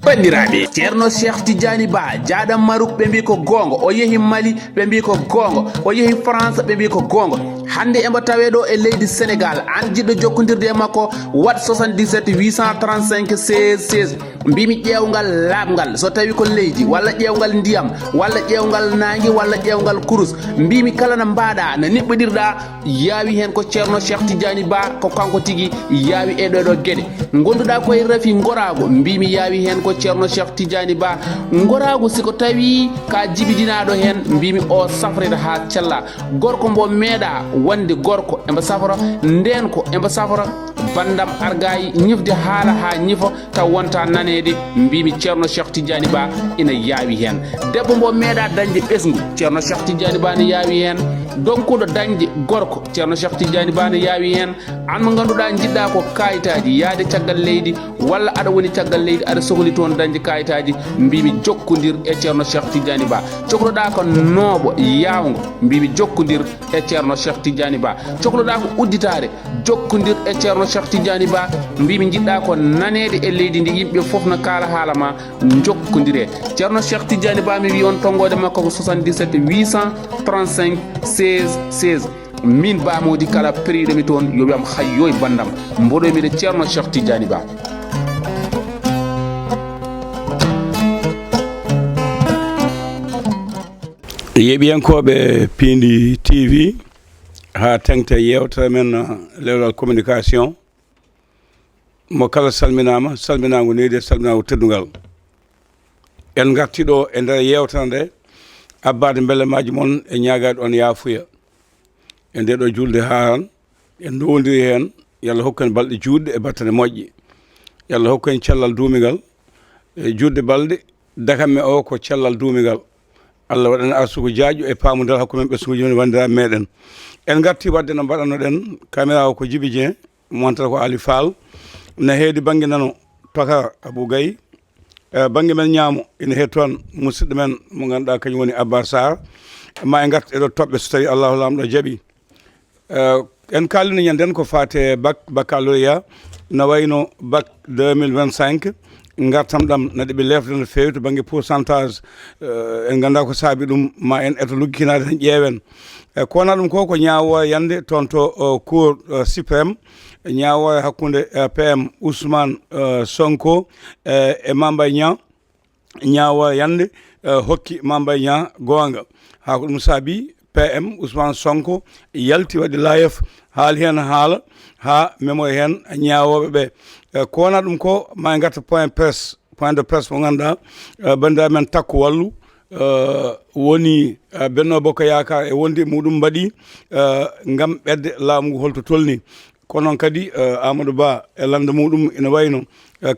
bandiraɓe ceerno cheikh tidiani ba jaɗam maruk ɓe mbi ko gonga o yeehi mali ɓe mbi ko gonga o yeehi france ɓe mbi ko gonga hande embo tawe ɗo e leydi sénégal an jiɗɗo jokkodirde e makko wat 77 835 16 16 mbimi ƴewgal labgal so tawi ko leydi walla ƴewgal ndiyam walla ƴewgal nangue walla ƴewgal kurus mbimi kala no mbaɗa no niɓɓoɗirɗa yaawi hen ko ceerno cheikh tidiani ba ko kanko tigui yaawi e ɗoɗo gueɗe gonduɗa koye rafi gorago mbimi yaawi hen ko ceerno cheikh tidiani ba gorago siko tawi ka jibidinaɗo hen mbimi o safrede ha cella gorko mbo meeɗa wonde gorko embo safra nden ko embo safra bandam argayi ñifde haala ha ñifo taw wonta nanede mbimi ceerno cheikh tidiani ba ina yaawi hen debbo mbo meeɗa dañde ɓesgu ceerno cheikh tidiani ba ne yaawi hen donkuɗo dañde gorko ceerno cheikh tidiani ba ne yaawi hen an mo ganduɗa jiɗɗa ko kayitaji yaade caggal leydi walla aɗa woni caggal leydi aɗa sohli toon dañde kayitaji mbimi jokkodir e ceerno cheikh tidiani ba cohluɗa ko nooɓo yawgo mbimi jokkodir e ceerno cheikh tidiani ba cohluɗa ko udditare jokkodir e ceerno cheikh tidiani ba mbimi jiɗɗa ko nanede e leydi ndi yimɓe foof no kaala haala ma jokkodire ceerno cheikh tidiani ba mi wi on tongode makko ko 77 835 16 16 min bamodi kala periɗomi toon yo wiyam hayyo e bandam mboɗoymi de ceerno cheikh tidiani ba yeɓiyankoɓe Pindi TV ha tengte yewtere men lewral communication mo kala salminama salminago neydi salminago teddugal en gartiɗo e nder yewtere nde abbade belemaji moon e ñagade on yaafuya e nde ɗo julde haran en dowdiri hen yallah hokku en balɗe juɗɗe e battane moƴƴe yallah hokku en cellal duumigal e juɗde balɗe dakamme o ko cellal duumigal Allah waɗan arsugo jaaƴo e paamudal hakkude men ɓesguji men wandiraɓe meɗen en garti wadde no mbaɗannoɗen caméra o ko Djiby Dieng montata ko Ali Fall ne heedi banggue nano Toka Abou Gaye banggue men ñaamo ene heedi toon musidɗo men mo ganduɗa kañum woni Abbar Sarr ma en garta eɗo toɓɓe so tawi Allahu lamɗo jaaɓi en kalino ñanden ko fate baccalauréat no wayno bac 2025 gartam ɗam no ɗeɓe lefde no fewi to banggue pourcentage en ganda ko saabi ɗum ma en eto lugginade tan ƴeewen ko wona ɗum ko ñawo yande toon to cour suprême ñawo hakkude PM Ousmane Sonko e Mambay Niang ñawo yande hokki Mambay Niang gonga ha ko ɗum saabi PM Ousmane Sonko yalti waɗi live haali hen haala ha memoy hen ñawoɓe ɓe ko wona ɗum ko ma en garta point de presse mo ganduɗa bandiraɓe men takko wallu woni Benno Bokk Yakar e wondi muɗum mbaɗi gam ɓedde laamu ngu holto tolni kono noon kadi Amadou Ba e landa muɗum ina wayno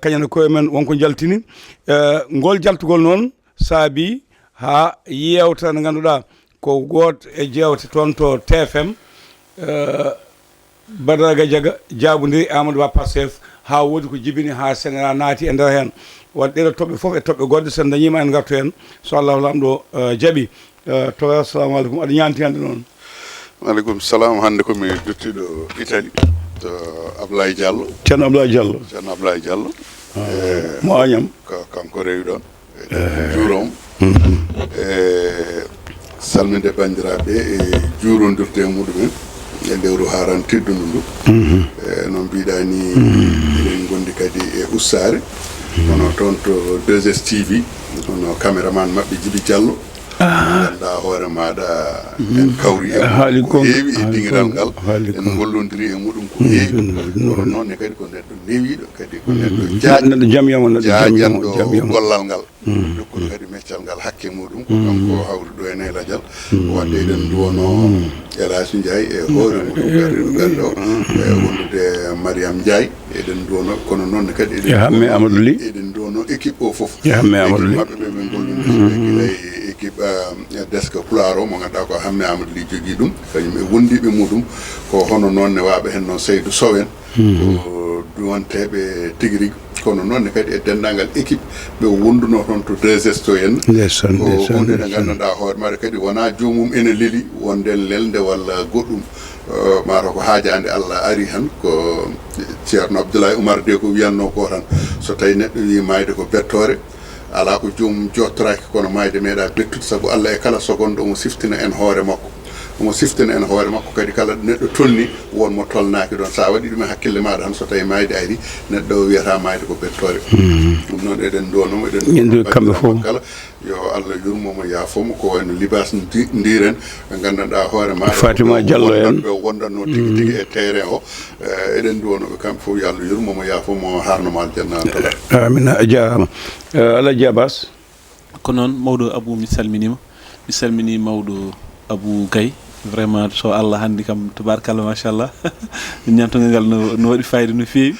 kañane koye men wonko jaltini ngol jaltugol noon saabi ha yewtere nde ganduɗa ko goto e jewte toon to TFM Badara Gadiaga jabodiri Amadou Ba Pastef ha wodi ko jibini ha Sénégal naati e nder hen wadde ɗeɗo toɓɓe foof e toɓɓe godde sen dañima en gartu hen so Allahu lamɗo jaaɓi to assalamu aleykum aɗa ñanti hande noon. Waaleykum salam hande komi duttiɗo Italie to Ablaye Diallo ceerno Ablaye Diallo mo añam kanko rewi ɗon juurom salminde bandiraɓe e juurodirde e muɗumen e lewru haran teddudu ndu no mbiɗa ni eɗen gondi kadi e ussare kono toon to 2STV hono caméraman mabɓe Djiby Diallo ganduɗa hoore maɗa en kawri e ko heewi e dingiral ngal en gollodiri e muɗum ko heewi kono noonne kadi ko neɗɗo newiɗo kadi ko neɗɗo jajanɗo gollal ngal dokkuɗo kadi meccal ngal hakke muɗum ko kanko hawri ɗo e Neyladial wadde eɗen duwono Elhadji Ndiaye e hoore muɗum ɓerɗo e wondude Mariame Ndiaye eɗen duwono kono noonne kadi eɗen duwono équipe o foof mabɓe ɓe gollodiri guilay équipe desk pulaar o mo ganduɗa ko Hamme Amadou Ly jogui ɗum kañum e wondiɓe muɗum ko hono noon ne waɓa hen noon Seydou Sow en ko duwonteɓe tigui rigui kono noonne kadi e dendagal équipe ɓe wonduno toon to 2S to en ko hunde nde ganduɗa hoore maɗa kadi wona jomum ene leeli wonde lelde walla goɗɗum mataw ko haajande Allah ari han ko ceerno Abdoulaye Oumar de ko wiyanno ko tan so tawi neɗɗo wi mayde ko bettore ala ko joomum jottoraki kono mayde meeɗa bettude sabu Allah e kala sogonɗo omo siftina en hoore makko omo siftina en hoore makko kadi kala neɗɗo tolni wonmo tolnaki ɗon sa waɗi ɗum e hakkille maɗa tan so tawi mayde ari neɗɗo o wiyata mayde ko bettore ɗum noon eɗen donoma eɗen kamɓe fof kala yo Allah yurmomo yaafomo ko wayno libas ndiren ɓe gandanɗa hoore maɗa Fatima Diallo en ɓe wondanno tigui tigui e terrain o eɗen duwonoɓe kamɓe fof yo Allah yurmomo yaafomo harnomo aljanna tola amina a jarama Alaji Abbas ko noon mawɗo Abou mi salmini mawɗo Abou Gaye vraiment so Allah handi kam tabarakallah machallah ñantogal ngal no waɗi fayida no feewi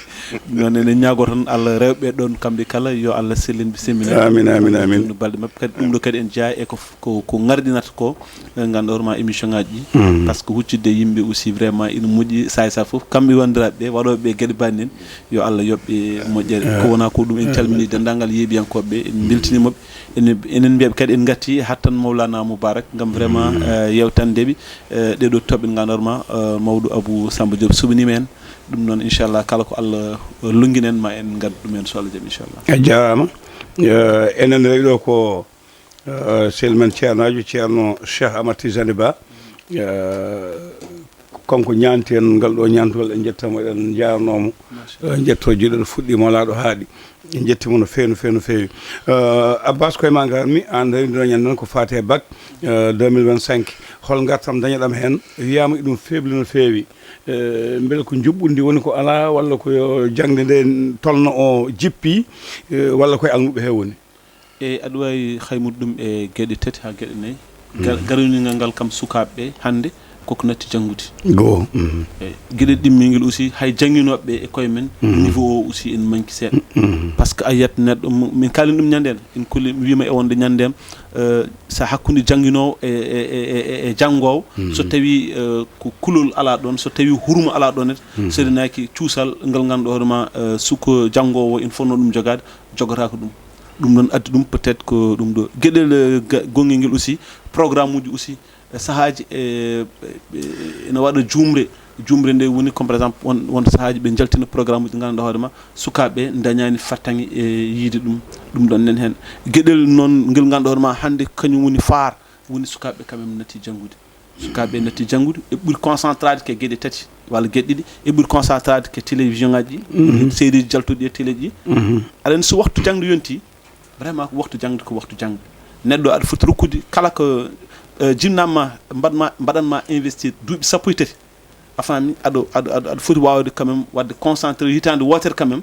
noon enen ñaago tan Allah rewɓe ɗon kamɓe kala yo Allah sellinɓe semmina amin no balɗe mabɓe kadi ɗum ɗo kadi en jeeya e ko gardinata ko ganduɗa hoorema émission ngaji ɗi par ce que huccidde yimɓe aussi vraiment ina moƴƴi sa fof kamɓe wandiraɓe ɓe waɗoɓe gueɗe banni en yo Allah yoɓɓe moƴƴere ko wona ko ɗum en calmini dendagal yeeɓiyankoɓe en beltinimoɓe enen mbiyaɓe kadi en gatti hattan Mawlana Moubarak gam vraiment yewtandeɓe ɗeɗo toɓɓe gandarma mawɗo Abou Samba Diop suɓanima en ɗum noon inchallah kala ko Allah longinen ma en gaddu ɗumen so Allah jaaɓi inchallah a jarama enen rewi ɗo ko selmen ceernajo ceerno Cheikh Amadou Tijani Ba konko ñanti en ngal ɗo ñantugol en jettamo eɗen jarnomo jetto jiɗo fuɗɗima laɗo haaɗi en jettimo no feewi no feewi no feewi Abbas koye ma garmi an rewidino ñande noon ko fate bac 2025 hol gartam dañaɗam hen wiyama ɗum febli no feewi beele ko juɓɓudi woni ko ala walla ko jangde nde tolno o jippi walla koye almuɓe he woni aɗa wawi haymude ɗum e gueɗe tati ha gueɗe nayyi garunigal ngal kam sukaɓeɓe hande koko natti janggude goo gueɗe ɗimmiguel aussi hay jangguinoɓeɓe e koye men niveau o aussi en manqui seeɗa par ce que a yiyat neɗɗo min kalin ɗum ñanden en kulli wima e wonde ñandem sa hakkude jangguinowo e janggowo so tawi ko kulol ala ɗon so tawi hurmo ala ɗon seeɗanaki cuusal ngal ganduɗa hoorema sukko janggowo ina fonno ɗum jogade jogotako ɗum ɗon addi ɗum peut être ko ɗum ɗo gueɗel gonguel nguel aussi programme uji aussi sahaji ene waɗa jumre nde woni comme par exemple won sahaji ɓe jaltina programme uji ganduɗa hoorema sukaɓeɓe dañani fattagui e yiide ɗum ɗon nen hen gueɗel noon ngel ganduɗa hoorema hande kañum woni faar woni sukaɓeɓe quand même natti janggude sukaɓeɓe natti janggude e ɓuuri concentrade ke gueɗe tati walla gueɗe ɗiɗi e ɓuuri concentrade ke télévision ngaji ɗi série jaltuɗi e télé ji aɗa so waktu jangde yonti vraiment ko waktu jangde ko waktu jangde neɗɗo aɗa foti rokkude kala ko jinnama mbaɗanma investir duuɓi sappo e tati a faami aɗa foti wawde quand même wadde concentré hitande wotere quand même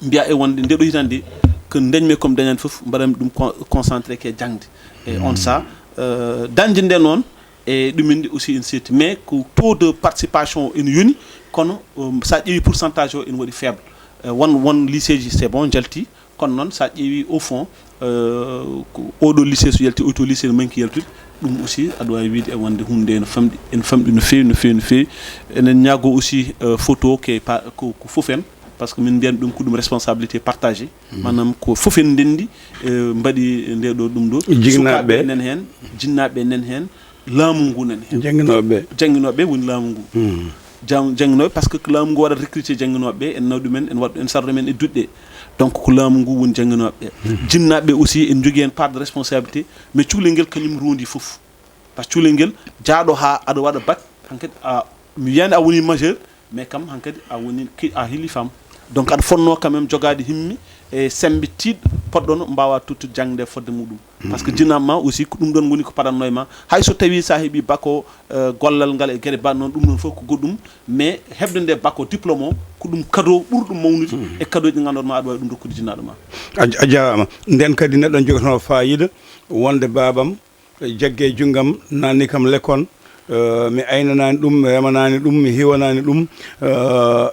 mbiya e wonde ndeɗo hitande ko dañmi comme dañande foof mbaɗanmi ɗum concentré ke jangde e on ça dañde nde noon e ɗumen aussi ene setti mais ko taux de participation ene yoni kono sa ƴeewi pourcentage o ene waɗi faible won lycée ji c'est bon jalti kono noon sa ƴeewi au fond oɗo lycée so yalti oto lycée ne manqui yaltude ɗum aussi aɗa wawi wiide e wonde hunde ene famɗi no feewi no feewi no feewi enen ñaago aussi photo ko fof en par ce que min mbiyani ɗum ko ɗum responsabilité partagée manam ko fof en ndendi mbaɗi nde ɗo ɗum ɗo jignaɓe nen hen jinnaɓe nen hen laamu ngu nen hen jangguinoɓe woni laamu ngu jangguinoɓe par ce que laamu ngu waɗat recruté jangguinoɓe en nawɗu men en waɗɗu en sarde men e duɗɗe donc ko laamu ngu woni jangguinoɓe jinnaɓe aussi en jogui hen part de responsabilité mais cukalel nguel kañum rondi foof par ce que cukalel nguel jaaɗo ha aɗa waɗa bac hankkadi mi wiyani a woni majeur mais kam hankkadi a woni a heeli femme donc aɗa fonno quand même jogade himmi e sembe tiɗɗo poɗɗon mbawa tuttude jangde fodde muɗum par ce que jinama aussi ko ɗum ɗon woni ko paɗanno e ma hay so tawi sa heeɓi bac o gollal ngal e gueɗe mbaɗ noon ɗum ɗon foof ko goɗɗum mais hebde nde bac o diplôme o ko ɗum cadeau ɓurɗum mawnude e cadeau ji ganduɗa ma aɗa wawi ɗum rokkude jinnaɗo ma a jarama nden kadi neɗɗo jogotono fayida wonde babam jaggue junggam nanni kam lekkon mi aynanani ɗum mi remanani ɗum mi hiwanani ɗum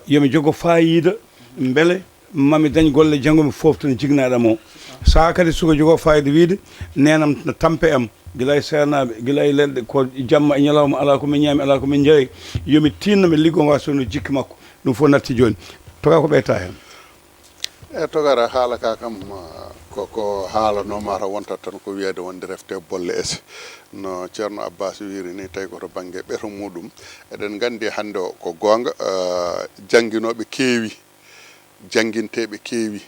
yomi jogo fayida beele mami dañ golle janggo mi fofto no jignaɗam o sa kadi suko jogo fayida wiide nenam no tampe am guilay sernaɓe guilay leɗɗe ko jamma e ñalawma ala komin ñaami ala komin jeeyi yomi tinno mi liggo waso no jikki makko ɗum fof natti joni toga ko ɓeyta hen e togara haala ka kam koko haalanoma ta wontat tan ko wiyede wonde refte bolle ese no ceerno Abbas wiri ni tawi koto banggue ɓeto muɗum eɗen gandi hande o ko gonga jangguinoɓe keewi janginteɓe keewi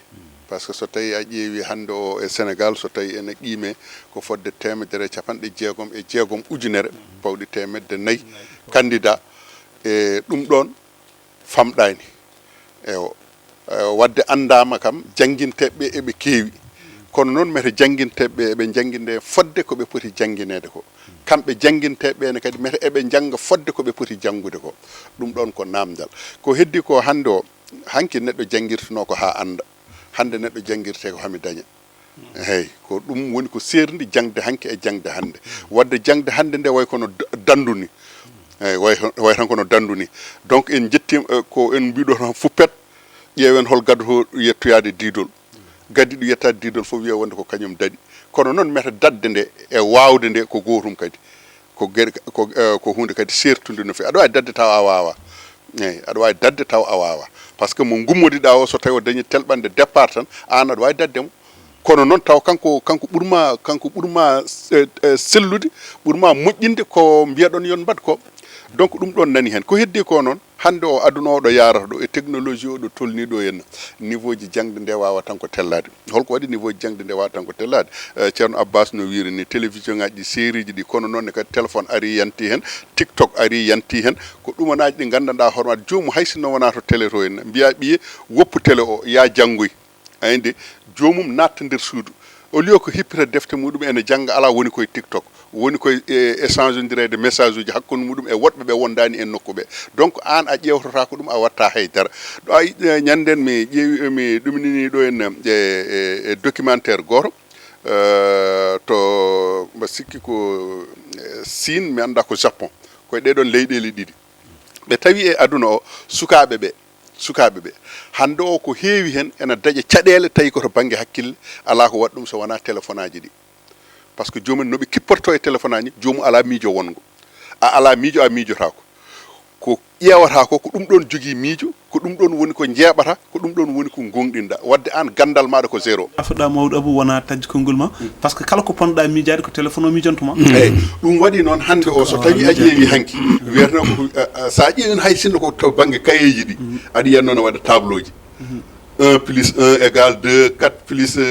par ce que so tawi a ƴeewi hannde o e Sénégal so tawi ene qiime ko fodde 160 ujunere pawɗi 400 candidat e ɗum ɗon famɗani ewo wadde andama kam janginteɓe eɓe keewi kono noon mete janginteɓe eɓe jangguinde fodde koɓe poti jangguinede ko kamɓe janguinteɓe ne kadi mete eɓe jangga fodde koɓe poti janggude ko ɗum ɗon ko namdal ko heddi ko hande o hanki neɗɗo janguirtuno ko ha anda hande neɗɗo janguirte ko hami daña eyyi ko ɗum woni ko serdi jangde hanki e jangde hande wadde jangde hande nde way kono dandu ni eyyi way tan kono dandu ni donc en jettima ko en mbiɗo tan fuppet ƴeewen hol gaddo yettoyade didol gaddi ɗo yettade didol fof wiya wonde ko kañum daɗi kono noon meta dadde nde e wawde nde ko gotum kadi ko gueɗe ko hunde kadi sertude no fewi aɗa wawi dadde taw a wawa eyyi aɗa wawi dadde taw a wawa par ce que mo gummodiɗa o so tawi o dañi telɓande départ tan an aɗa wawi daddemo kono noon taw kanko ɓurma sellude ɓurma moƴƴinde ko mbiyaɗon yon mbad ko donc ɗum ɗon nani hen ko heddi ko noon hande o aduna o ɗo yarata ɗo e technologie o ɗo tolni ɗo henna niveau ji jangde nde wawa tan ko tellade holko waɗi niveau ji jangde nde wawa tan ko tellade ceerno Abbas no wiiri ni télévision ngaji ɗi série ji ɗi kono noon ne kadi téléphone ari yanti hen TikTok ari yanti hen ko ɗumanaji ɗi gandanɗa hoorema jomum hay sinno wona to télé to henna mbiya ɓiye woppu télé o ya janggoy ayinde jomum natta nder suudu au lieu ko hippita defte muɗum ene jangga ala woni koye TikTok woni koye échange direde message uji hakkude muɗum e woɗɓe ɓe wondani en nokku ɓe donc an a ƴewtata ko ɗum a watta haydara ɗo a ñanden mi ƴeewi mi ɗumnini ɗo en e documentaire goto to mba sikki ko Sine mi anda ko Japon koye ɗeɗon leyɗele ɗiɗi ɓe tawi e aduna o sukaɓe ɓe hande o ko heewi hen ena daƴa caɗele tawi koto banggue hakkille ala ko waɗa ɗum so wona téléphone aji ɗi par ce que jomum noɓe kipporto e téléphone aji jomum ala miijo wongo a ala miijo a miijotako ko ƴewata ko ɗum ɗon jogui miijo ko ɗum ɗon woni ko jeeɓata ko ɗum ɗon woni ko gonɗinɗa wadde an gandal maɗa ko zéro afuɗa mawɗo Abou wona tajji konngol ma par ce que kala ko ponnoɗa miijade ko téléphone o miijontoma eyyi ɗum waɗi noon hande o so tawi a ƴeewi hanki wiyatno ko sa ƴeewi hay sinno ko to banggue kayeji ɗi aɗa yiyanno ne waɗa tableau ji 1 plus 1 égale 2 4 plus 1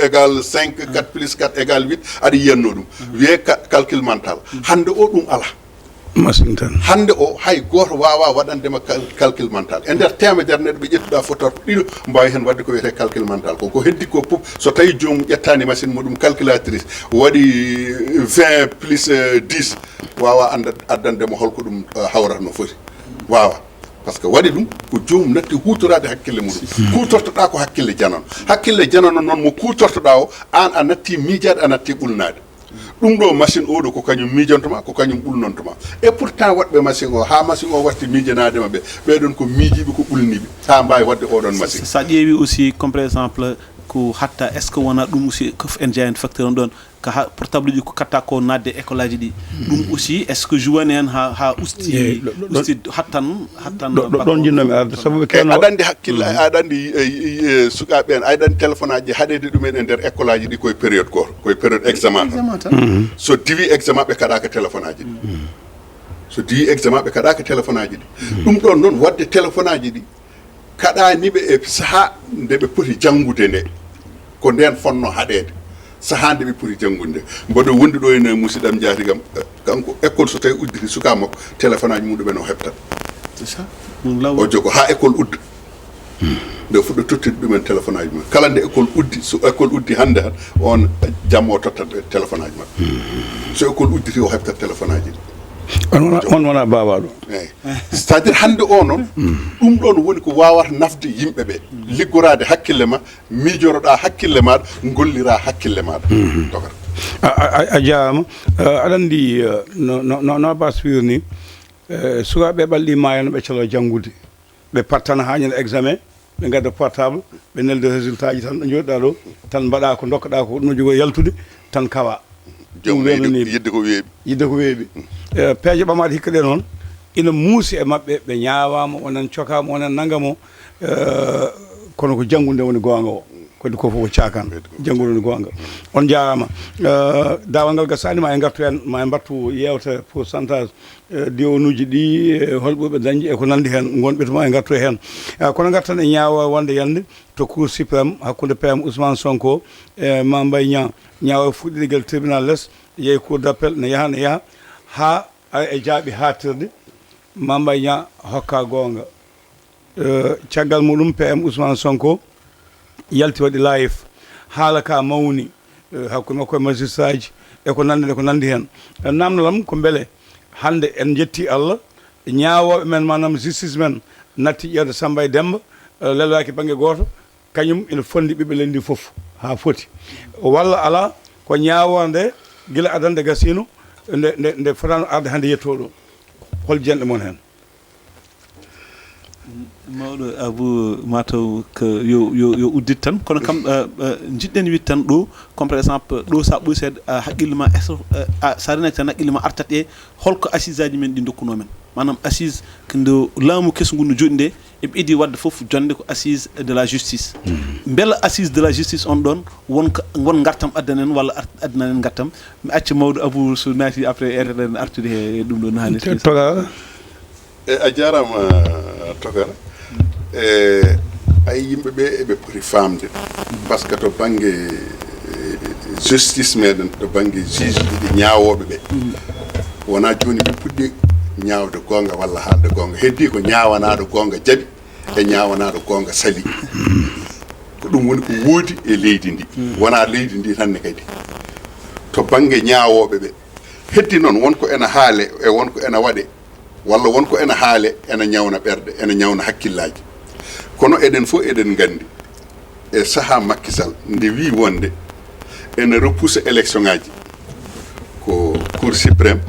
égale 5 4 plus 4 égale 8 aɗa yiyanno ɗum wiye calcul mental hande o ɗum ala machine tan hande o hay goto wawa waɗandema calcul mental e nder temedere neɗɗo ɓe ƴettuɗa photo ɗiɗo mbawi hen wadde ko wiyete calcul mental ko heddi ko poof so tawi jomum ƴettani machine muɗum calculatrice waɗi 20 plus 10 wawa addandemo holko ɗum hawrata no foti wawa par ce que waɗi ɗum ko jomum natti hutorade hakkille muɗum kutortoɗa ko hakkille janono noon mo kutortoɗa o an a natti miijade a natti ɓulnade ɗum ɗo machine oɗo ko kañum miijontoma ko kañum ɓulnontoma et pourtant waɗɓe machine o ha machine o watti miijanadema ɓeɗon ko miijiɓe ko ɓulniɓe ha mbawi wadde oɗon machine sa ƴeewi aussi comme par exemple ko hatta est ce que wona ɗum aussi en jeeyani facteur on ɗon ko portable ji ko katta ko nadde école aji ɗi ɗum aussi est ce que jouani hen ha usti hattan ɗon jinnomi arde saabu ɓe keno aɗa andi hakkille aɗa andi sukaɓe en aɗa andi téléphone aji haɗede ɗumen e nder école aji ɗi koye période goto koye période examen tan so diwi examen ɓe kaɗaka téléphone aji ɗi so diwi examen ɓe kaɗaka téléphone aji ɗi ɗum ɗon noon wadde téléphone aji ɗi kaɗaniɓe e saaha nde ɓe poti janggude nde ko nden fonno haɗede saaha nde ɓe poti janggude mboɗo wondi ɗo ene musidɗam jaatigam kanko école so tawi udditi suka makko téléphone aji muɗumen o heɓtat o jogo ha école udda nde fuɗɗo tottide ɗumen téléphone aji mumen kala nde école uddi so école uddi hande han on jamma o tottat téléphone aji maɓɓe so école udditi o heɓtat téléphone aji on wona babaɗo eyyi c'est à dire hande o noon ɗum ɗon woni ko wawata nafde yimɓeɓe liggorade hakkille ma miijoroɗa hakkille maɗa gollira hakkille maɗa dogata a jarama aɗa andi no Abbas wiiri ni sukaɓe ɓalɗi mayano ɓe calo janggude ɓe pattana ha ñande examen ɓe gadda portable ɓe nelde résultat ji tan ɗo joɗɗa ɗo tan mbaɗa ko dokkaɗa ko ɗum jogo yaltude tan kawa jom yidde ko weeɓi peeje ɓamaɗe hikka ɗe noon ina muusi e maɓɓe ɓe ñawama onan cokama onan nangamo kono ko janggude woni gonga o koddi ko fof ko cakan jangol ni gonga on jaarama dawal ngal gasani ma e gartu en ma e battu yewta pourcentage diwonuji ɗi holɓuɓe dañji e ko nandi hen gonɓe to ma e gartu hen kono gartan e ñaawa wonde yande to cour suprême hakkude PM Ousmane Sonko e Mame Mbaye Niang ñaawa fuɗɗiɗegel tribunal less yeehi cour d'appel ne yaha ha e jaaɓi hatirde Mame Mbaye Niang hokka gonga caggal muɗum PM Ousmane Sonko yalti waɗi live haala ka mawni hakkude makko e magistrat ji e ko nandi hen namdolam ko beele hande en jetti Allah ñaawoɓe men manam justice men natti ƴewde Samba e Demba lelaki banggue goto kañum ina fondi ɓiɓɓe lendi foof ha foti walla ala ko ñaawonde guila adande gasino nde fotano arde hande yetto ɗo hol jenɗe mon hen mawɗo abou mataw ko yo uddit tan kono kam jiɗɗen wiide tan ɗo comme par exemple ɗo sa ɓoyi seeɗa haqqille ma sa renaki tan haqqille ma artat e holko assise aji men ɗi dokkuno men manam assise ndo laamu kesngu no joɗi nde eɓe idi wadde foof jonde ko assise de la justice beela assise de la justice on ɗon won gartam addanen walla addanen gartam mi acca mawɗo abou so naati après erteten artude he ɗum ɗo no hannirta toga a jarama togara ay yimɓe ɓe eɓe poti famde par ce que to banggue justice meɗen to banggue juge ɗiɗi ñawoɓe ɓe wona joni ɓe puɗɗi ñaawde gonga walla haalde gonga heddi ko ñawanaɗo gonga jaaɓi e ñawanaɗo gonga sali ko ɗum woni ko woodi e leydi ndi wona leydi ndi tan ne kadi to banggue ñawoɓe ɓe heddi noon wonko ena haale e wonko ena waɗe walla wonko ena haale ena ñawna ɓerɗe ena ñawna hakkillaji kono eɗen fof eɗen gandi e saaha Macky Sall nde wi wonde ene repousse élection ngaji ko cour suprême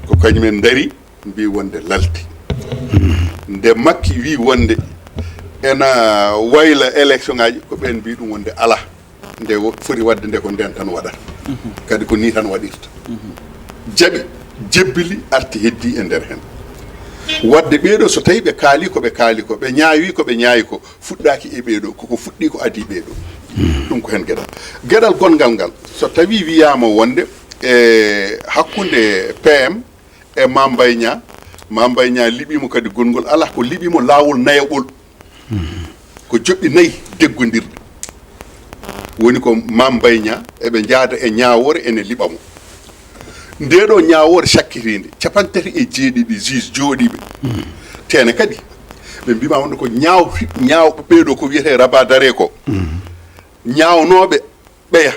ko kañumen daari mbi wonde lalti nde Macky wi wonde ena wayla élection ngaji ko ɓen mbi ɗum wonde ala nde foti wadde nde ko nden tan waɗata kadi ko ni tan waɗirta jaaɓi jebbili arti heddi e nder hen wadde ɓeeɗo so tawi ɓe kaali ko ɓe ñaawi ko ɓe ñaayi ko fuɗɗaki e ɓeeɗo koko fuɗɗi ko adi ɓeeɗo ɗum ko hen gueɗal gongal ngal so tawi wiyama wonde e hakkude PM e Mame Mbaye Niang liɓimo kadi gongol ala ko liɓimo lawol nayaɓol ko joɓɓi nayyi deggodirɗe woni ko Mame Mbaye Niang eɓe jaada e ñawore ene liɓamo ndeɗo ñawore sakkitinde 37 juge jooɗiɓe tene kadi ɓe mbima wonde ko ñawɓe ɓeeɗo ko wiyete rabat d'arrêt ko ñawnoɓe ɓeya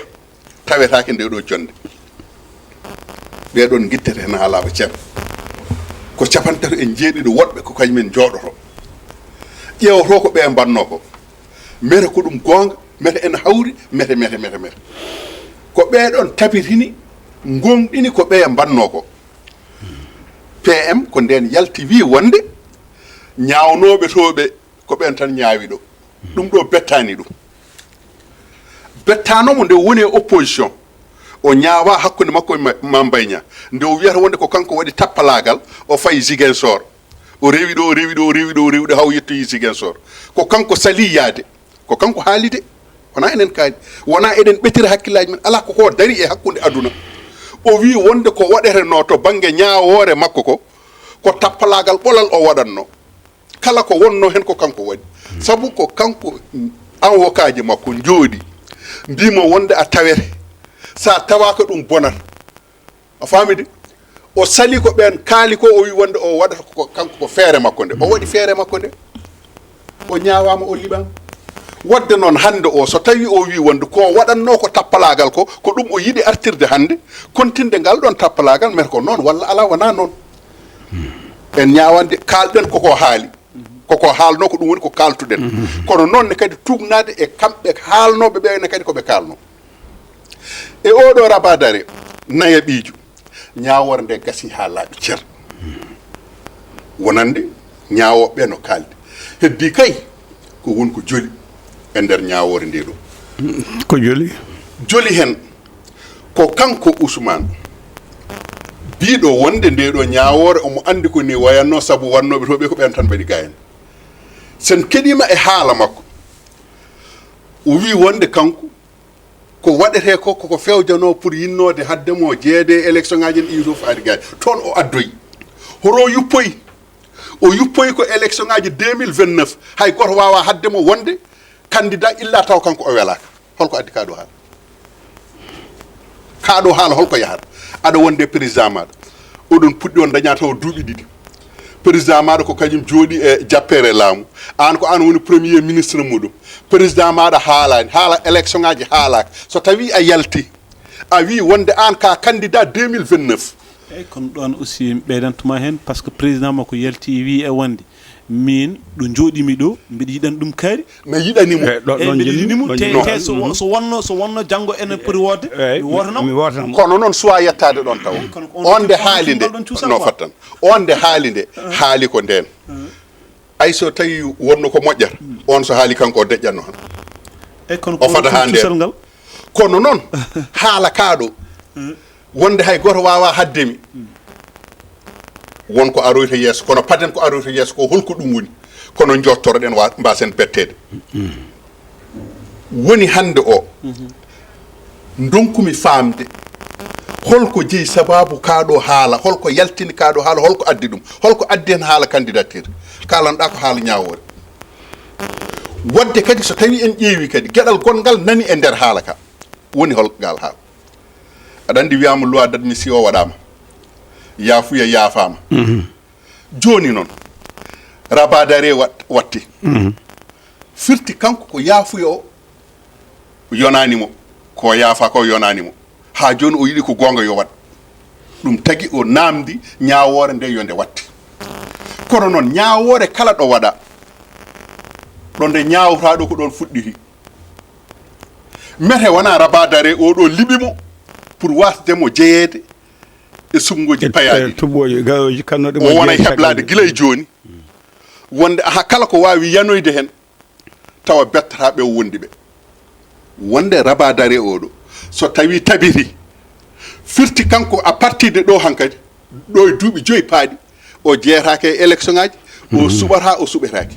tawetake ndeɗo jonde ɓeɗon guittete hen ha laaɓa ceerno ko 37 woɗɓe ko kañumen jooɗoto ƴeewoto ko ɓe mbanno ko mete ko ɗum gonga mete ene hawri mete ko ɓeɗon tabitini gonɗini ko ɓeya mbanno ko PM ko nden yalti wi wonde ñawnoɓe toɓe ko ɓen tan ñaawi ɗo ɗum ɗo bettani ɗum bettanomo nde woni e opposition o ñaawa hakkude makko e Mame Mbaye Niang nde o wiyata wonde ko kanko waɗi tappalagal o fayi Ziguinchor o rewi ɗo haw yettoyi Ziguinchor ko kanko sali yaade ko kanko haalide wona enen kaali wona eɗen ɓetira hakkillaji men ala koko dari e hakkude aduna o wi wonde ko waɗeteno to banggue ñawore makko ko tappalagal ɓolal o waɗatno kala ko wonno hen ko kanko waɗi saabu ko kanko avocat ji makko jooɗi mbimo wonde a tawete sa tawaka ɗum bonata a famide o sali ko ɓen kaali ko o wi wonde o waɗata ko kanko ko feere makko nde o waɗi feere makko nde o ñawama o liɓama wadde noon hande o so tawi o wi wonde ko waɗanno ko tappalagal ko ɗum o yiɗi artirde hande kontinde ngal ɗon tappalagal mete ko noon walla ala wona noon en ñawande kalɗen koko haali koko haalno ko ɗum woni ko kaltuɗen kono noon ne kadi tugnade e kamɓe haalnoɓe ɓene kadi koɓe kalno e oɗo rabat d'arrêt naya ɓiiju ñawore nde gasi ha laaɓi ceer wonande ñawoɓe no kalde heddi kay ko woni ko joli e nder ñawore nde ɗo ko joli hen ko kanko Ousmane biɗo wonde nde ɗo ñawore omo andi ko ni wayanno saabu wannoɓe toɓe ko ɓen tan mbaɗi gayen sen keɗima e haala makko o wi wonde kanko ko waɗete ko fewjano pour yinnode haddemo jeede élection ngaji ɗi to faari gaay toon o addoyi horo yuppoyi ko élection ngaji 2029 hay goto wawa haddemo wonde candidat illa taw kanko o welaka holko addi kaɗo haala holko yahata aɗa wonde président maɗa oɗon puɗɗi on daña taw duuɓi ɗiɗi président maɗa ko kañum jooɗi e jappere laamu an ko an woni premier ministre muɗum président maɗa haalani haala élection ngaji haalaka so tawi a yalti a wi wonde an ka candidat 2029 eyyi kono ɗon aussi ɓeydantuma hen par ce que président makko yalti wi e wonde min ɗo jooɗimi ɗo mbiɗa yiɗan ɗum kaari mi yiɗanimo mbiɗa yiɗanimo te so wonno janggo ene poti wodde mi wotanamo kono noon suwa yettade ɗon taw onde haali nde no fattan onde haali nde haali ko nden ay so tawi wonno ko moƴƴata on so haali kanko o deƴƴatno han eyyi kono o fada ha nden kono noon haala kaɗo wonde hay goto wawa haddemi wonko aroyta yeeso kono paden ko aroyta yeeso ko holko ɗum woni kono jottoroɗen mbasen bettede woni hande o donkumi famde holko jeeyi sababu kaɗo haala holko yaltini kaɗo haala holko addi ɗum holko addi hen haala candidature kalanɗa ko haala ñawore wadde kadi so tawi en ƴeewi kadi gueɗal gongal nani e nder haala ka woni holgal haala aɗa andi wiyama loi d'admission o waɗama yaafuya yaafama joni noon rabadare watti firti kanko ko yaafuya o yonanimo ko yaafa ko yonanimo ha joni o yiɗi ko gonga yo wat ɗum tagui o namdi ñawore nde yo nde watti kono noon ñawore kala ɗo waɗa ɗo nde ñawtaɗo ko ɗon fuɗɗiti mete wona rabadare oɗo liɓimo pour wasdemo jeeyede e sumgoji payaɗi tuɓoji gawoji kannoɗe o wona heblade gila e joni wonde aha kala ko wawi yanoyde hen tawa bettataɓe o wondi ɓe wonde rabadare oɗo so tawi tabiti firti kanko à partir de ɗo hankadi ɗo e duuɓi 5 paaɗi o jeeyatake e élection ngaji o suɓata o suɓetake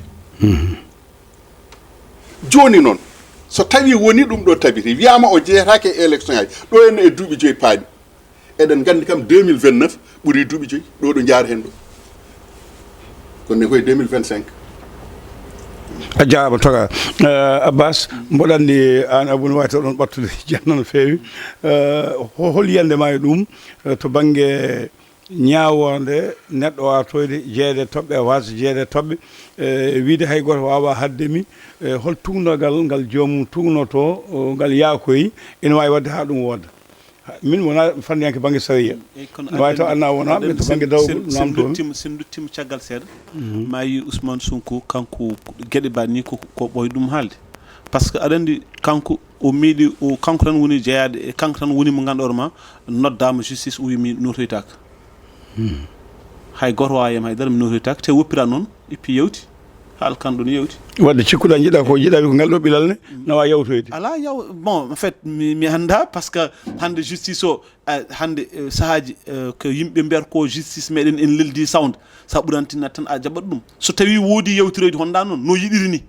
joni noon so tawi woni ɗum ɗo tabiti wiyama o jeeyatake e élection ngaji ɗo henne e duuɓi 5 paaɗi eɗen gandi kam 2029 ɓuuri duuɓi 5 ɗo ɗo jaar hen ɗo konne koye 2025 a jaaba toga Abbas mboɗo andi an abune wawi taw ɗon ɓattude janno no feewi hol yiyande ma e ɗum to banggue ñawode neɗɗo watoyde jeede toɓɓe wasde jeede toɓɓe wiide hay goto wawa haddemi hol tugnogal ngal joomum tugnoto ngal yaakoyi ene wawi wadde ha ɗum wodda min wona fanniyanke banggue sariya wawi taw anna wonaɓe to banggue dawgol namdo sen duttima caggal seeɗa ma yi Ousmane Sonko kanko gueɗe banni ko ɓoy ɗum haalde par ce que aɗa andi kanko o meeɗi o kanko tan woni jeeyade e kanko tan woni mo ganduɗa ma noddama justice o wimi notoytaka hay goto wawa yem haydara mi notoytaka te woppira noon et puis yewti haal kan ɗon yewti wadde cikkuɗa jiiɗa ko jiiɗa ko ngal ɗo ɓilal ne nawa yawtoyde ala yaw bon en fait mi anda par ce que hande justice o hande sahaji ko yimɓe mbiyata ko justice meɗen en leldi sawde sa ɓurantinat tan a jaɓat ɗum so tawi woodi yewtiroyde honda noon no yiɗiri ni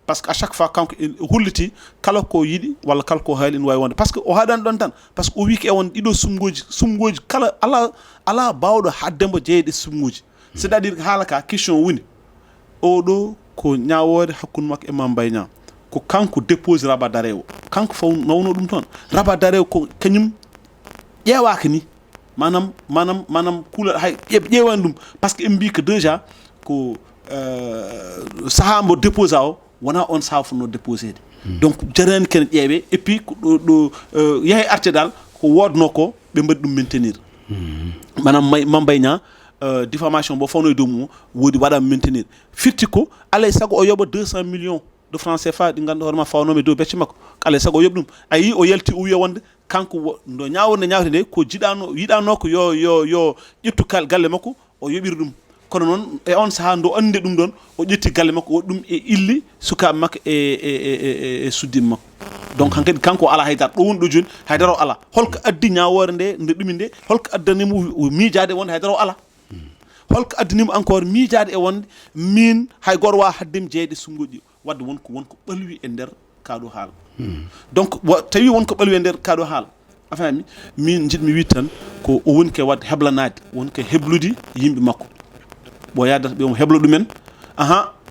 par ce que à chaque fois kanko holliti kala ko yiɗi walla kala ko haali ene wawi wonde par ce que o haɗani ɗon tan par ce que o wiki e wonde ɗiɗo sumgoji kala ala bawɗo haddemo jeeyde sumgoji c' est à dire haala ka question woni oɗo ko ñawode hakkude makko e Mame Mbaye Niang ko kanko dépose rabat d'arrêt o kanko faw nawno ɗum toon rabat d'arrêt o ko kañum ƴeewaka ni manam kuula hay ƴeewani ɗum par ce que en mbi que déjà ko saaha mbo dépose o wona on saaha fonno déposede donc jarani kene ƴeewe et puis ko ɗo yeehe arte dal ko wodno ko ɓe mbaɗi ɗum maintenir manam Mame Mbaye Niang diffamation bo fawno e dow mum woodi waɗama maintenir firti ko alay saago o yoɓa 200 millions de francs CFA ɗi ganduɗa hoorema fawnoma e dow becce makko alay saago o yoɓ ɗum a yi o yalti o wiya wonde kanko ndo ñaworde ñawte nde ko yiɗano ko yo ƴettu galle makko o yoɓiri ɗum kono noon e on saaha ndo andi ɗum ɗon o ƴetti galle makko waɗi ɗum e illi sukaɓe makko e suddima makko donc hankkadi kanko ala haydara ɗo woni ɗo joni haydara o ala holko addi ñawore nde ɗumi nde holko addanimo miijade wonde haydara o ala holko addanimo encore miijade e wonde min hay goto wawa haddemi jeeyde sumgoji wadde wonko ɓalwi e nder kaɗo haala donc tawi wonko ɓalwi e nder kaɗo haala a faami min jiɗmi wi tan ko o woni ke wadde heblanade woni ke heblude yimɓe makko ɓo yadata ɓe omo heblo ɗumen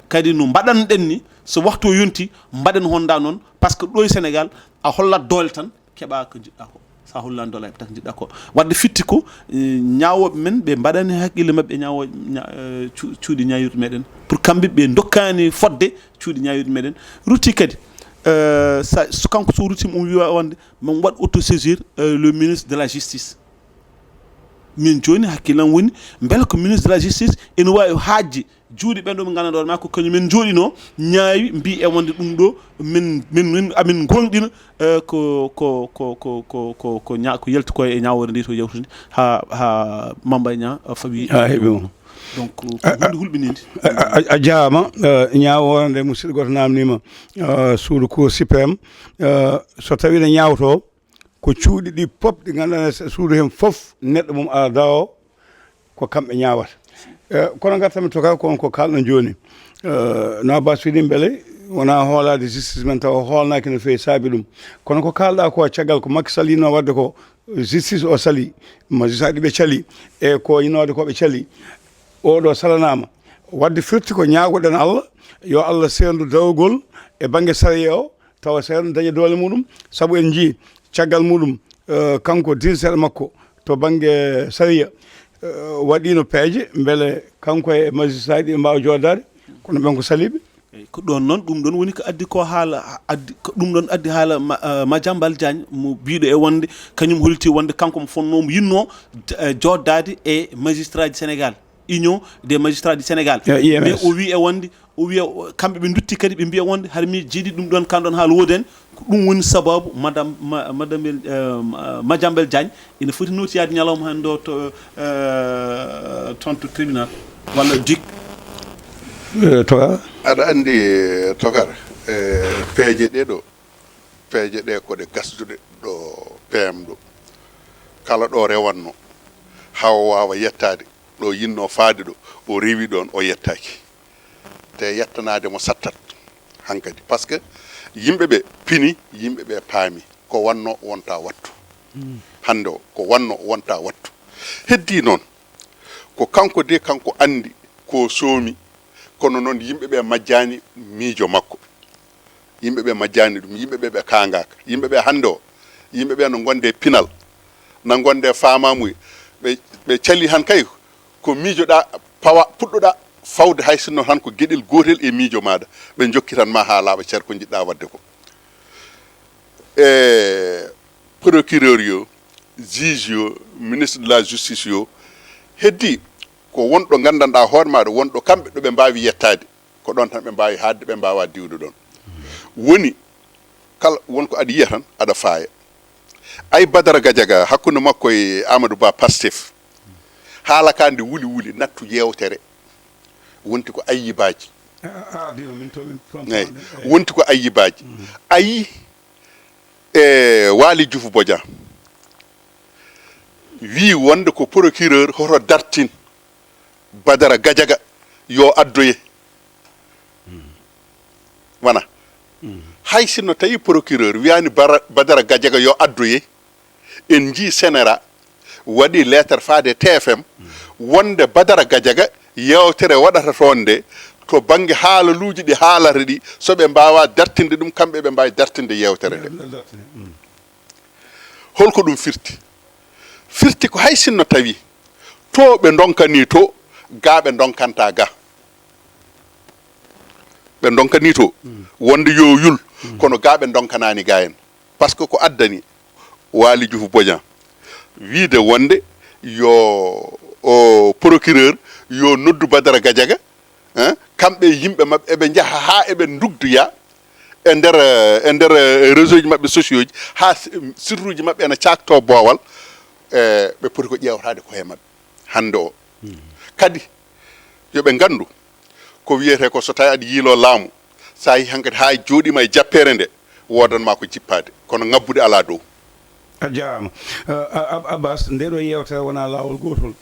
kadi no mbaɗanɗen ni so waktu o yonti mbaɗen honda noon par ce que ɗo e Sénégal a hollat doole tan keɓa ko jiɗɗa ko sa hollani doole tan jiɗɗa ko wadde fitti ko ñawoɓe men ɓe mbaɗani haqqille mabɓe ñawo cuuɗi ñayirde meɗen pour kamɓe ɓe dokkani fodde cuuɗi ñayirde meɗen rutti kadi so kanko so rutima o wiwa wonde mo waɗ autosaisir le ministre de la justice min joni hakkillam woni beele ko ministre de la justice ene wawi haajde juuɗe ɓen ɗo ɓe gandanɗa ma ko kañumen jooɗino ñaawi mbi e wonde ɗum ɗo min amin gonɗina ko yalti koye e ñawore ndi to yawtude ha Mamba Niang fawi heeɓi mo donc ko hunde hulɓinide a jaama ñawore nde musidɗo goto namnima suudu cour suprême so tawi ne ñawto ko cuuɗi ɗi pop ɗi ganduɗa suudu hen foof neɗɗo mum arda o ko kamɓe ñawata kono gartami toka ko kalɗo joni no bas wiɗi beele wona hoolade justice men taw hoolnaki no fewi saabi ɗum kono ko kalɗa ko caggal ko Macky Sall yino wadde ko justice o sali magistrat ɗiɓe caali e ko yinode koɓe caali oɗo salanama wadde firti ko ñagoɗen Allah yo Allah sendu dawgol e banggue sariya o tawa sendu daña doole muɗum saabu en jii caggal muɗum kanko dinseɗo makko to banggue sariya waɗino peeje beele kanko e magistrat ɗi mbawa jodade kono ɓen ko saliɓe ko ɗon noon ɗum ɗon woni ko addi ko haala addi ko ɗum ɗon addi haala Madiambal Diagne mo biɗo e wonde kañum holti wonde kanko mo fonno mo yinno joddade e magistrat du Sénégal union des magistrats du Sénégal mais o wi e wonde o wiya kamɓe ɓe dutti kadi ɓe mbiya wonde har mi jiiɗi ɗum ɗon kanɗon haala woodi ko ɗum woni sababu madame Madiambal Diagne ina foti notiyade ñalawma hande o to toon to tribunal walla dik toka aɗa andi tokar peeje ɗe koɗe gasduɗe ɗo PM ɗo kala ɗo rewanno haw wawa yettade ɗo yinno faade ɗo o rewi ɗon o yettaki te yettanade mo sattat hankadi par ce que yimɓeɓe pini yimɓeɓe paami ko wanno wonta wattu hande o ko wanno wonta wattu heddi noon ko kanko de kanko andi ko soomi kono noon yimɓeɓe majjani miijo makko yimɓeɓe majjani ɗum yimɓeɓe ɓe kangaka yimɓeɓe hande o yimɓeɓe no gonde pinal no gonde famamuye ɓe cali han kay ko miijoɗa pawa puɗɗoɗa fawde hay sinno tan ko gueɗel gotel e miijo maɗa ɓe jokkitanma ha laaɓa ceer ko jiɗɗa wadde ko e procureur yo juge yo ministre de la justice yo heddi ko wonɗo gandanɗa hoore maɗa wonɗo kamɓe ɗo ɓe mbawi yettade ko ɗon tan ɓe mbawi hadde ɓe mbawa diwde ɗon woni kala wonko aɗa yiya tan aɗa faaya ay Badara Gadiaga hakkude makko e Amadou Ba Pastef haala ka nde wuli nattu yewtere wonti ko ayyibaji eyyi wonti ko ayyibaji ayi e Waly Diouf Bodian wi wonde ko procureur hoto dartin Badara Gadiaga yo addoye wana hay sinno tawi procureur wiyani Badara Gadiaga yo addoye en ji sénéra waɗi lettre faade TFM wonde Badara Gadiaga yewtere waɗata toon nde to banggue haalaluji ɗi haalata ɗi soɓe mbawa dartinde ɗum kamɓe ɓe mbawi dartinde yewtere nde holko ɗum firti ko hay sinno tawi to ɓe donkani to ga ɓe donkanta ga ɓe donkani to wonde yo yul kono ga ɓe donkanani ga en par ce que ko addani Waly Diouf Bodian wiide wonde yo o procureur yo noddu Badara Gadiaga kamɓe yimɓe mabɓe eɓe jaaha ha eɓe dugdoya e nder réseau ji mabɓe sociaux ji ha sirruji mabɓe ene cakto boowal ɓe poti ko ƴewtade koye mabɓe hande o kadi yoɓe gandu ko wiyete ko so tawi aɗa yiilo laamu sa yi hankadi ha jooɗima e jappere nde wodanma ko jippade kono ngabbude ala dow a jarama Abbas ndeɗo yewtere wona lawol gotol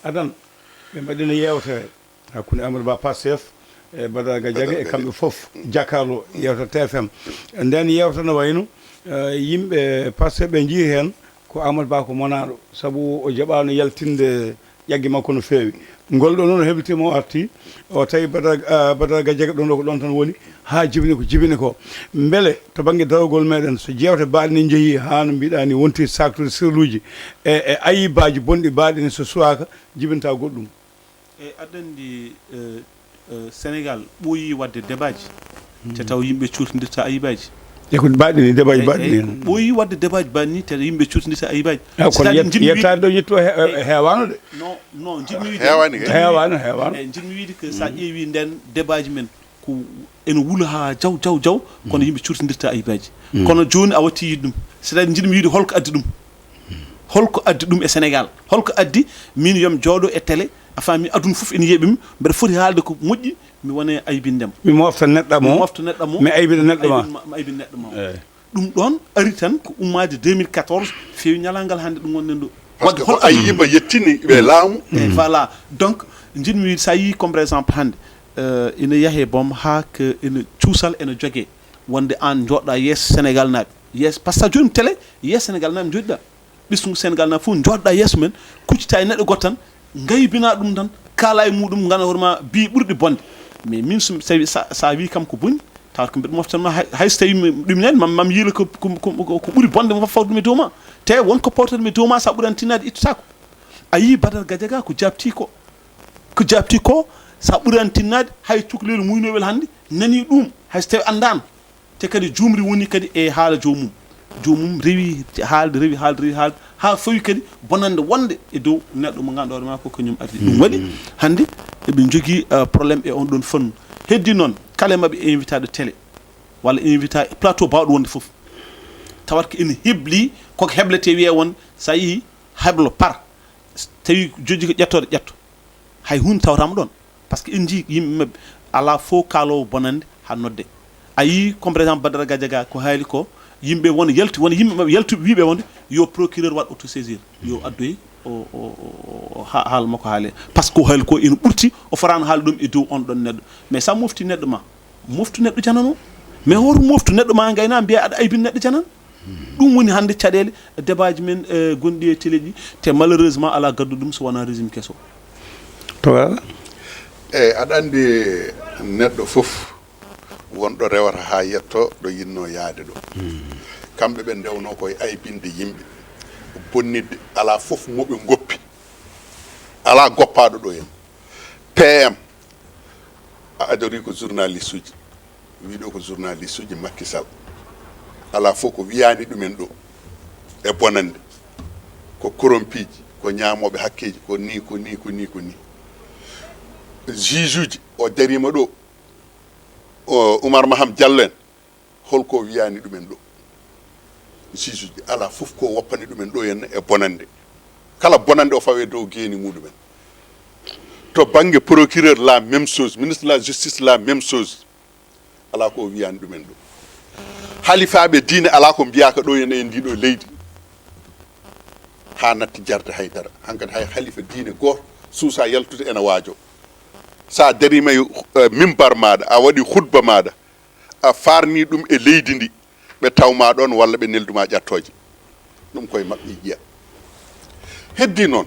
adan ɓe mbaɗino yewtere hakkude Amadou Ba Pastef e Badara Gadiaga e kamɓe fof jakarlo yewta TFM nden yewta no wayno yimɓe pasque ɓe jii hen ko Amadou Ba ko monaɗo saabu o jaɓano yaltinde ƴaggue makko no feewi ngolɗo noon heblitimo o arti o tawi Badara Gadiaga ɗon ɗo ko ɗon tan woni ha jibini ko jibini ko beele to banggue dawgol meɗen so jewte baaɗe ne jeehi ha no mbiɗa ni wonti saktude sirluji e ayibaji bonɗi baaɗe ni so suwaka jibinta goɗɗum e aɗa andi Sénégal ɓooyi wadde débat ji te taw yimɓe cuutodirta ayibaji e ko baaɗi ni débat ji baaɗi ni ɓooyi wadde débat ji baaɗi ni te yimɓe cuutodirta ayibaji kono yettade ɗo yetto heewano de non jiɗmi wiide heewano e jiɗmi wiide que sa ƴeewi nden débat ji men ko ene wuula ha jaw kono yimɓe cuutodirta ayibaji kono joni a watti yiide ɗum c'est à dire jiɗmi wiide holko addi ɗum e Sénégal holko addi min yomi jooɗo e télé a faami aduna fof ene yeeɓimi mbeɗa foti haalde ko moƴƴi mi wone aybindema mi mofta neɗɗo mo mi aybida neɗɗo ma ɗum ɗon ari tan ko ummade 2014 feewi ñalagal hannde ɗum gonɗen ɗo wadde ko ayiba yettini ɓe laamu voilà donc jiɗmi wiide sa yi comme par exemple hannde ene yahe boom ha que ene cuusal ene jogee wonde an jooɗɗa yeeso Sénégal naaɓe yeeso par ce que joni télé yeeso Sénégal naaɓe joɗiɗa ɓisgu Sénégal naaɓe fof jooɗɗa yeeso men kuccita e neɗɗo goto tan gaybina ɗum tan kala e muɗum gana hoorema bi ɓurɗi bonde mais min tawi sa wi kam ko boni tawat ko mbiɗa moftanma hayso tawi ɗum nani mam yiila ko ɓuuri bonde mo fawde ɗum e dow ma te wonko pawta ɗum e dow ma sa ɓuuri antinade ittotako a yi Badara Gadiaga ko jabti ko sa ɓuuri antinnade hay cukalel muynowel hannde nani ɗum hayso tawi andano te kadi jumri woni kadi e haala jomum rewi haalde ha fawi kadi bonande wonde e dow neɗɗo mo ganduɗa hoore ma ko kañum ardi ɗum waɗi hannde eɓe jogui probléme e on ɗon fannu heddi noon kala maɓe invitade télé walla invita plateau bawɗo wonde foof tawat ko ene hebli koko heblete wiye wonde sa yeehi heblo par tawi joji ko ƴettode ƴetto hay hunde tawatama ɗon par ce que en jii yimɓe mabɓe ala fof kaalowo bonande ha nodde a yii comme par exemple Badara Gadiaga ko haali ko yimɓe wona yimɓe maɓe yaltuɓe wiiɓe wonde yo procureur waɗ autosaisir yo addoyi haala makko haale par ce que ko haali ko ina ɓurti o forano haala ɗum e dow on ɗon neɗɗo mais sa mofti neɗɗo ma moftu neɗɗo janano mais hoto moftu neɗɗo ma gayna mbiya aɗa aybin neɗɗo janan ɗum woni hannde caɗele débat ji men gonɗi e télé ji te malheureusement ala gaddu ɗum so wona régime kesso to wala aɗa andi neɗɗo fof wonɗo rewata ha yetto ɗo yinno yaade ɗo kamɓe ɓe ndewno koye aybinde yimɓe bonnidde ala fof moɓe goppi ala goppaɗo ɗo hen PM a adori ko journaliste uji wiɗo ko journaliste uji Macky Sall ala fof ko wiyani ɗumen ɗo e bonande ko korompiji ko ñamoɓe hakkeji ko ni juge uji o darima ɗo Oumar Maham Diallo en holko wiyani ɗumen ɗo juge uji ala fof ko woppani ɗumen ɗo henna e bonande kala bonande o fawe dow gueni muɗumen to banggue procureur la même chose ministre de la justice la même chose ala ko wiyani ɗumen ɗo halifaɓe diine ala ko mbiyaka ɗo henna e ndiɗo leydi ha natti jarde haydara hankkadi hay halifa diine goto suusa yaltude ene waajo sa darima e mimbar maɗa a waɗi hutba maɗa a farni ɗum e leydi ndi ɓe tawma ɗon walla ɓe nelduma ƴattoje ɗum koye maɓɓe jiya heddi noon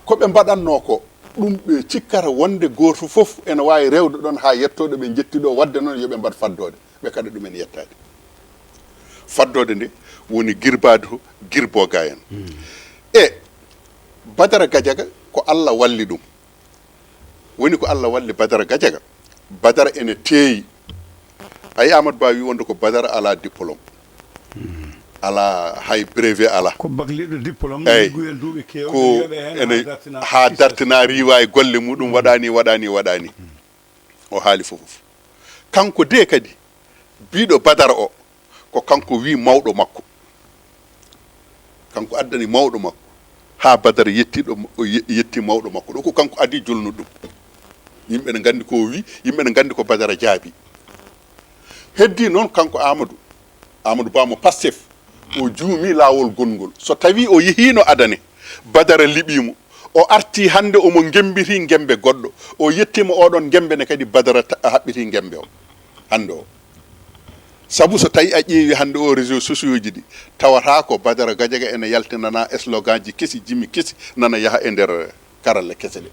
koɓe mbaɗanno ko ɗum ɓe cikkata wonde goto foof ene wawi rewde ɗon ha yettoɗo ɓe jettiɗo wadde noon yooɓe mbaɗ faddode ɓe kada ɗumen yettade faddode nde woni girbade to girboga en e Badara Gadiaga ko Allah walli ɗum woni ko Allah walli Badara Gadiaga Badara ene teeyi ayi Amadou Ba wi wonde ko Badara ala diplôme ala hay brevet ala ko bakliɗo diplôme guyel duuɓi kew ko ene ha dartina riwa e golle muɗum waɗani o haali fof kanko de kadi biɗo Badara o ko kanko wi mawɗo makko kanko addani mawɗo makko ha Badara yetti mawɗo makko ɗo ko kanko adi julnu ɗum yimɓe ne gandi ko wi yimɓe ne gandi ko Badara jaabi heddi noon kanko Amadou Ba mo Pastef o juumi lawol gongol so tawi o yehino adane Badara liɓimo o arti hande omo gembiri gembe goɗɗo o yettima oɗon gembe ne kadi Badara haɓɓiti gembe o hande o sabu so tawi a ƴeewi hande o réseaux sociaux ji ɗi tawata ko Badara Gadiaga ene yaltinana slogan ji kesi jimi kesi nana yaaha e nder karalle kese ɗe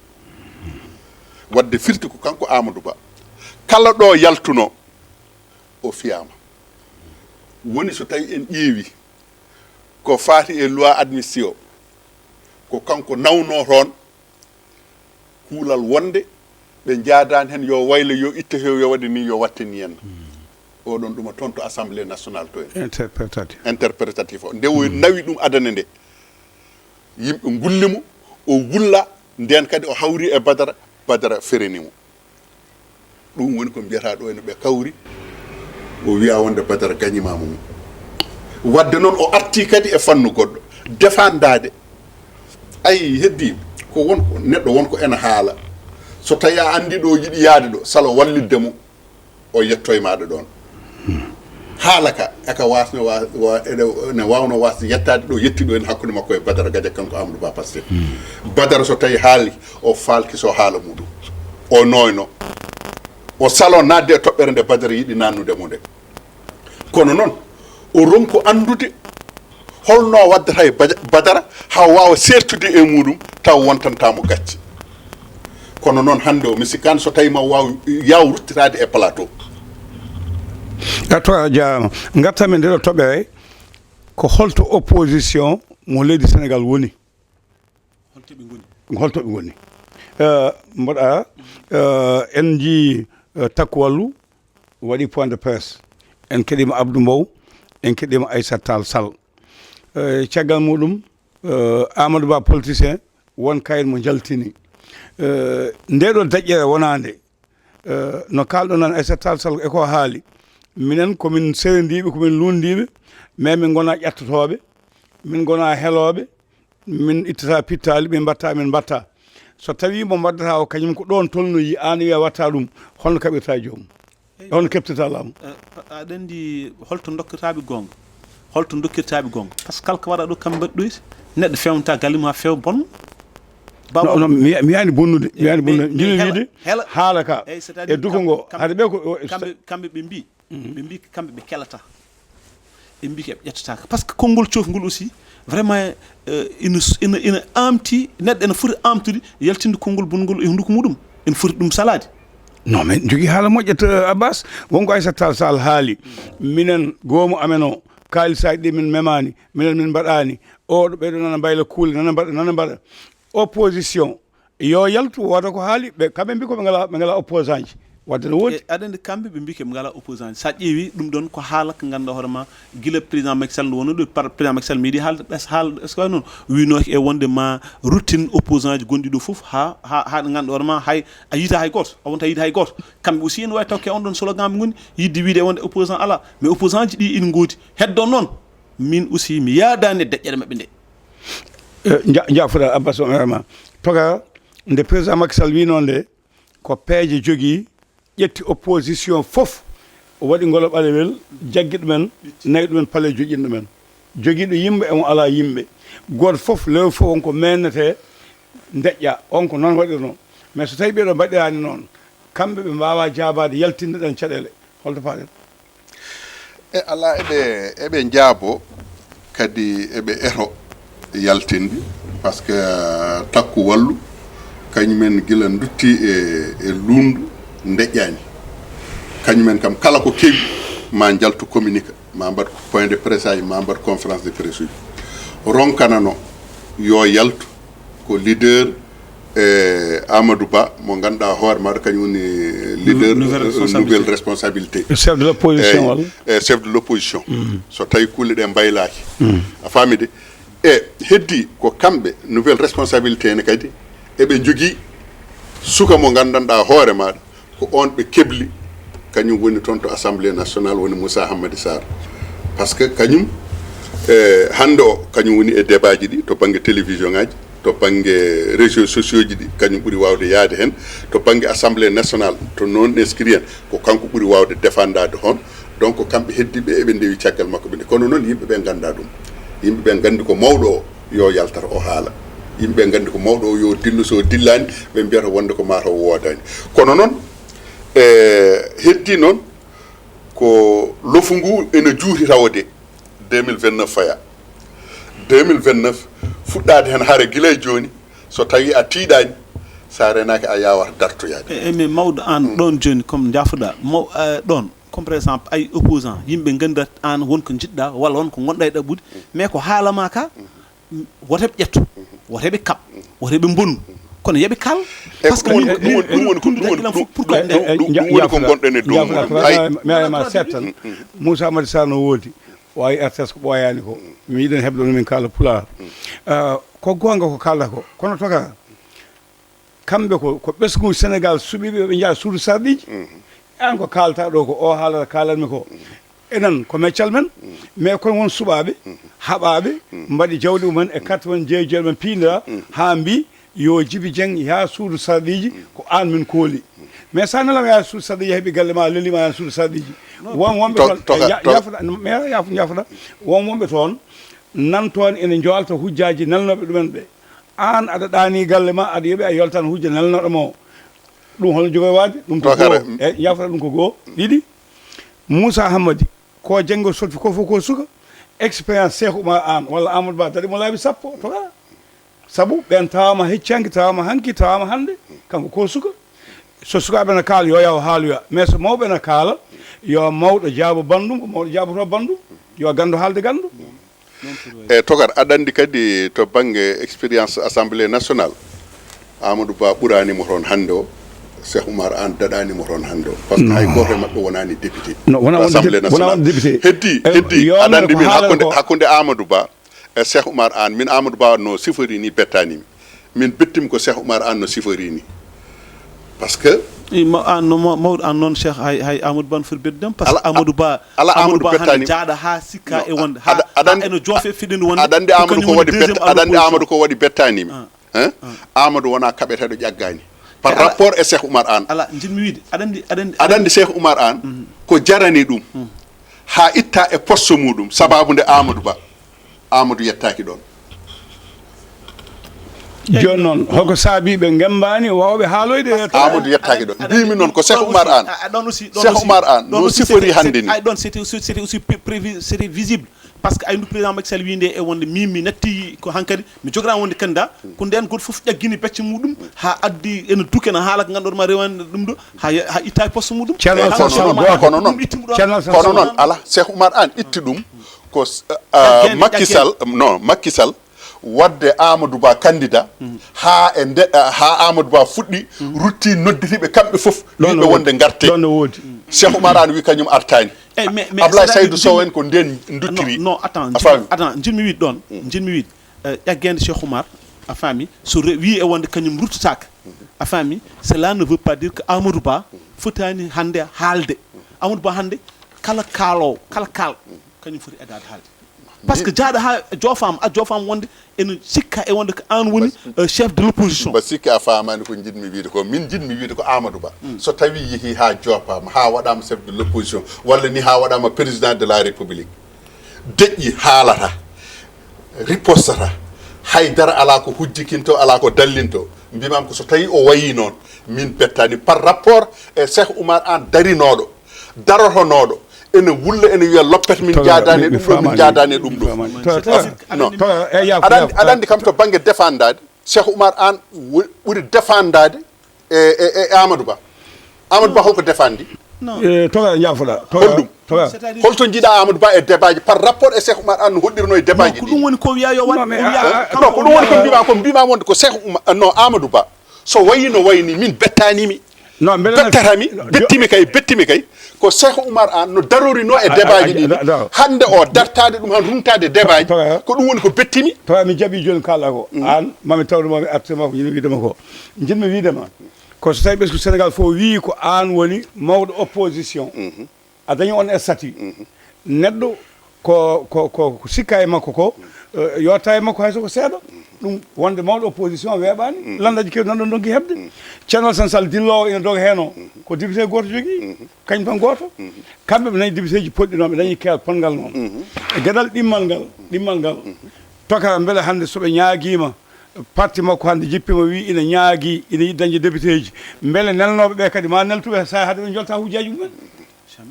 wadde firti ko kanko Amadou Ba kala ɗo yaltuno o fiyama woni so tawi en ƴeewi ko faati e loi admission ko kanko nawno toon kuulal wonde ɓe jaadani hen yo waylo yo itta hew yo waɗi ni yo wattani henna oɗon ɗuma toon to assemblée nationale to en interprétatif o nde o nawi ɗum adana nde yimɓe gullimo o wulla nden kadi o hawri e Badara ferenimo ɗum woni ko mbiyata ɗo ene ɓe kawri o wiya wonde Badara gañimama mum wadde noon o arti kadi e fannu goɗɗo defandade ayi heddi ko wonko neɗɗo wonko ene haala so tawi a andi ɗo yiɗi yaade ɗo salo wallidde mo o yetto e maɗa ɗon haala ka eka wasno ne wawno wasde yettade ɗo yettiɗo en hakkude makko e Badara Gadiaga kanko Amadou Ba Pastef Badara so tawi haali o falki so haala muɗum o noyno o salo nadde e toɓɓere nde Badara yiɗi nannude mo nde kono noon o ronko andude holno waddata e Badara ha wawa sertude e muɗum taw wontantamo gacce kono noon hande o mi sikkani so tawi ma waw yaw ruttirade e plateau to jarama gattamen nde ɗo toɓɓere ko holto opposition mo leydi Sénégal woni holto ɓe goni mboɗa en jii Takku Wallu waɗi point de presse en keɗima Abdou Mbow en keɗima Aissata Tall Sall caggal muɗum Amadou Ba politicien won kayit mo jaltini ndeɗo daƴƴere wonande no kalɗo nan Aissata Tall Sall eko haali minen komin serendiɓe komin lundiɓe mais min gona ƴettotoɓe min gona heloɓe min ittata pittali ɓe mbatta min mbatta so tawi mo mbaddata o kañum ko ɗon tolnoyi an wiya watta ɗum holno kaɓirta joomum holno keɓtata laamu aɗa andi holto dokkirtaɓe gonga holto dokkirtaɓe gonga par ce que kala ko waɗa ɗo kamɓe mbaɗi ɗoyti neɗɗo fewnta galle mum ha fewa bonno non mi yani bonnude mi yani bonnude jino wiide haala ka e duko ngo hade ɓe ko kamɓe ɓe mbi kamɓe ɓe kelata ɓe mbi ko ɓe ƴettataka par ce que konngol cofngol aussi vraiment ina amti neɗɗo ene foti amtude yaltinde konngol bongol e hunduko muɗum ene foti ɗum salade non mais jogui haala moƴƴat Abbas wonko Aissata Tall Sall haali minen goomu amen o kaalisaji ɗi min memani minen min mbaɗani oɗo ɓeɗo nana mbayla kuule nana mbaɗa opposition yo yaltu woda ko haali ɓe kamɓe mbi ko ɓe ngala opposant ji wadde no woodi aɗa andi kamɓe ɓe mbi ke ɓe ngala opposant ji sa ƴeewi ɗum ɗon ko haala ko ganduɗa hoorema guila président Macky Sall woni ɗo par président Macky Sall mi yiiɗi haalde ɓes haalde est ce que noon winoki e wonde ma routine opposant ji gonɗi ɗo foof ha ɗo ganduɗa hoorema hay a yiita hay goto a wonta yiide hay goto kamɓe aussi ene wawi taw on ɗon slogan ɓe goni yidde wiide e wonde opposant ala mais opposant ji ɗi ina goodi heddo noon min aussi mi yaadani e deƴƴere mabɓe nde jafuɗa Abbas vraiment toga nde président Macky Sall wi noon nde ko peeje jogui ƴetti opposition fof o waɗi ngolo ɓalewel jaggi ɗumen nayi ɗumen paale joƴinɗo men joguiɗo yimɓe emo ala yimɓe goto fof lew fof wonko mennete deƴƴa on ko noon waɗirno mais so tawi ɓeɗo mbaɗirani noon kamɓe ɓe mbawa jabade yaltinde ɗen caɗele holto faɗen e ala eɓe jaabo kadi eɓe eto yaltinde par ce que Takku Wallu kañumen gila dutti e lundu deƴƴani kañumen kam kala ko kewi ma jaltu communique ma mbaɗ point de presse aji ma mbaɗ conférence de presse uji ronkanano yo yaltu ko leader Amadou Ba mo ganduɗa hoore maɗa kañum woni leader nouvelle responsabilité chef de l'opposition walla chef de l'opposition so tawi kulle ɗe mbaylaki a faami de e heddi ko kamɓe nouvelle responsabilité ne kadi eɓe jogui suka mo gandanɗa hoore maɗa ko on ɓe kebli kañum woni toon to assemblée nationale woni Moussa Hammadi Sarr par ce que kañum hande o kañum woni e débat ji ɗi to banggue télévision ngaji to banggue réseaux sociaux ji ɗi kañum ɓuuri wawde yaade hen to banggue assemblée nationale to non inscrit en ko kanko ɓuuri wawde défendade hon donc kamɓe heddiɓe eɓe ndewi caggal makko ɓe kono noon yimɓeɓe ganda ɗum yimɓeɓe gandi ko mawɗo o yo yaltata o haala yimɓe gandi ko mawɗo o yo dillu so dillani ɓe mbiyata wonde ko mataw wodani kono noon heddi noon ko lofu ngu ene juuti tawde 2029 faya 2029 fuɗɗade hen haare guila e joni so tawi a tiiɗani sa renaki a yawata dartoyade mais mawɗo an ɗon joni comme jafuɗa ɗon comme par exemple ay opposant yimɓe gandat an wonko jiɗɗa walla wonko gonɗa e ɗaɓɓude mais ko haalama ka woteɓe ƴettu woteɓe kaɓ woteɓe bonu kono yeɓe kal par ce que ɗum woni ko gonɗen e dow ma settan Moussa Amady Sarr no woodi wawi RTS ko ɓoyani ko mi yiɗen heɓde no min kaala Pulaar ko gonga ko kalda ko kono toka kamɓe ko ɓesgu Sénégal suɓiɓe ɓe jaa suudu sarɗiji an ko kalta ɗo ko o haalata kalanmi ko enen ko meccal men mais kono won suɓaɓe haɓaɓe mbaɗi jawɗi mumen e 90 men piinira ha mbi yo Djiby Dieng yaa suudu sarɗiji ko an min kooli mais sa nalam yaa suudu sarɗiji heeɓi galle ma lelima yaa suudu sarɗiji won wonɓe toon yafuɗa won wonɓe toon nan toon ene jolta hujjaji nelnoɓe ɗumen ɓe an aɗa ɗani galle ma aɗa yeeɓi a yoltan hujja nelnoɗo mo ɗum hono jogoy wadde ɗum ko goo e yafuɗa ɗum ko goo ɗiɗi Moussa Hammadi ko janggo sotfi ko fof ko suka expérience Cheikh Oumar Anne walla Amadou Ba daɗi mo laabi sappo to kala sabu ɓen tawama heccanki tawama hanki tawama hande kanko ko suka so sukaɓe ne kaala yo yaw haaloya mais so mawɓe ne kaala yo mawɗo jaabo bandum ko mawɗo jaaboto bandum yo gandu haalde gandu e togar aɗa andi kadi to banggue expérience assemblée nationale Amadou Ba ɓuranimo toon hande o Cheikh Oumar Anne daɗanimo toon hande o par ce que hay goto e mabɓe wonani député assemblée nationale heddi aɗa andi min hakkude Amadou Ba e Cheikh Oumar Anne min Amadou Ba no sifori ni bettanimi min bettimi ko Cheikh Oumar Anne no sifori ni par ce que mawɗo an noon Cheikh hay Amadou Ba no foti beddudem par ce que Amadou Ba hande jaaɗa ha sikka e wonde ha eno joofe fiɗino wonde aɗa andi Amadou ko waɗi bettanimi Amadou wona kaɓeteɗo ƴaggani par rapport e Cheikh Oumar Anne ala jinmi wiide aɗa andi Cheikh Oumar Anne ko jarani ɗum ha itta e poste muɗum sababude Amadou Ba Amadou yettaki ɗon joni noon holko saabi ɓe gembani wawɓe haaloyde Amadou yettaki ɗon mbimi noon ko Cheikh Oumar Anne Cheikh Oumar Anne no sifori hande ni ɗon c'était aussi prévu c'était visible par ce que aynu président Macky Sall winde e wonde mi natti ko hankkadi mi jogorama wonde candidat ko nden goto foof ƴaggini becce muɗum ha addi ene duke no haala ko ganduɗoma rewande ɗum ɗo ha ittaki poste muɗum kono noon ala Cheikh Oumar Anne itti ɗum ko Macky Sall wadde Amadou Ba candidat ha Amadou Ba fuɗɗi rutti nodditiɓe kamɓe foof wiɓe wonde garte Cheikh Oumar Anne wi kañum artani Ablaye Saydou Sow en ko nden duttiri non attends jinmi wiide ɗon jinmi wiide ƴaggende Cheikh Oumar a faami so wi e wonde kañum ruttotaka a faami cela ne veut pas dire que Amadou Ba fotani hande haalde Amadou Ba hande kala kaalowo kala kaal kañum foti edade haalde par ce que jaaɗa ha joofama wonde ene sikka e wonde ko an woni chef de l'opposition ba sikki a famani ko jiɗmi wiide ko min jiɗmi wiide ko Amadou Ba so tawi yeehi ha joopama ha waɗama chef de l'opposition walla ni ha waɗama président de la république deƴƴi haalata ripostata haydara ala ko hujjikinto ala ko dallinto mbimam ko so tawi o wayi noon min bettani par rapport e Cheikh Oumar Anne darinoɗo darotonoɗo ene wulla ene wiya loppete min jaadani ɗum ɗo min jaadani ɗum ɗo non aɗa andi kam to banggue défendade Cheikh Oumar Anne ɓuuri défendade e Amadou Ba holko défendi toga jafoɗa holɗum holto jiiɗa Amadou Ba e débat ji par rapport e Cheikh Oumar Anne no hoɗɗirno e débat ji ko ɗum woni ko wiya yo waɗ non ko ɗum woni ko mbima wonde ko Cheikh non Amadou Ba so wayi no wayni min bettanimi bettatami bettimi kay ko Cheikh Oumar Anne no darorino e débat ji ɗi hande o dartade ɗum han rumtade débat ji ko ɗum woni ko bettimi tawa mi jaaɓi joni kalɗa ko an mami tawdemami artema ko yino widema ko jinmi widema ko so tawi ɓesgu Sénégal fof wi ko an woni mawɗo opposition a dañi on e statut neɗɗo ko sikka e makko ko yotta e makko hay soko seeɗa ɗum wonde mawɗo opposition weeɓani landaji kew nanɗon donki hebde ceerno Alassane Sall dillowo ene doga hen o ko député goto jogui kañum tan goto kamɓe ɓe dañi député ji poɗɗi noon ɓe dañi keel pongal noon e gueɗal ɗimmal ngal toka beele hande soɓe ñaaguima parti makko hande jippima wi ina ñaagui ina yiɗi dañde député ji beele nelnoɓe ɓe kadi ma neltuɓe sa haade ɓe jolta hujjaji mumen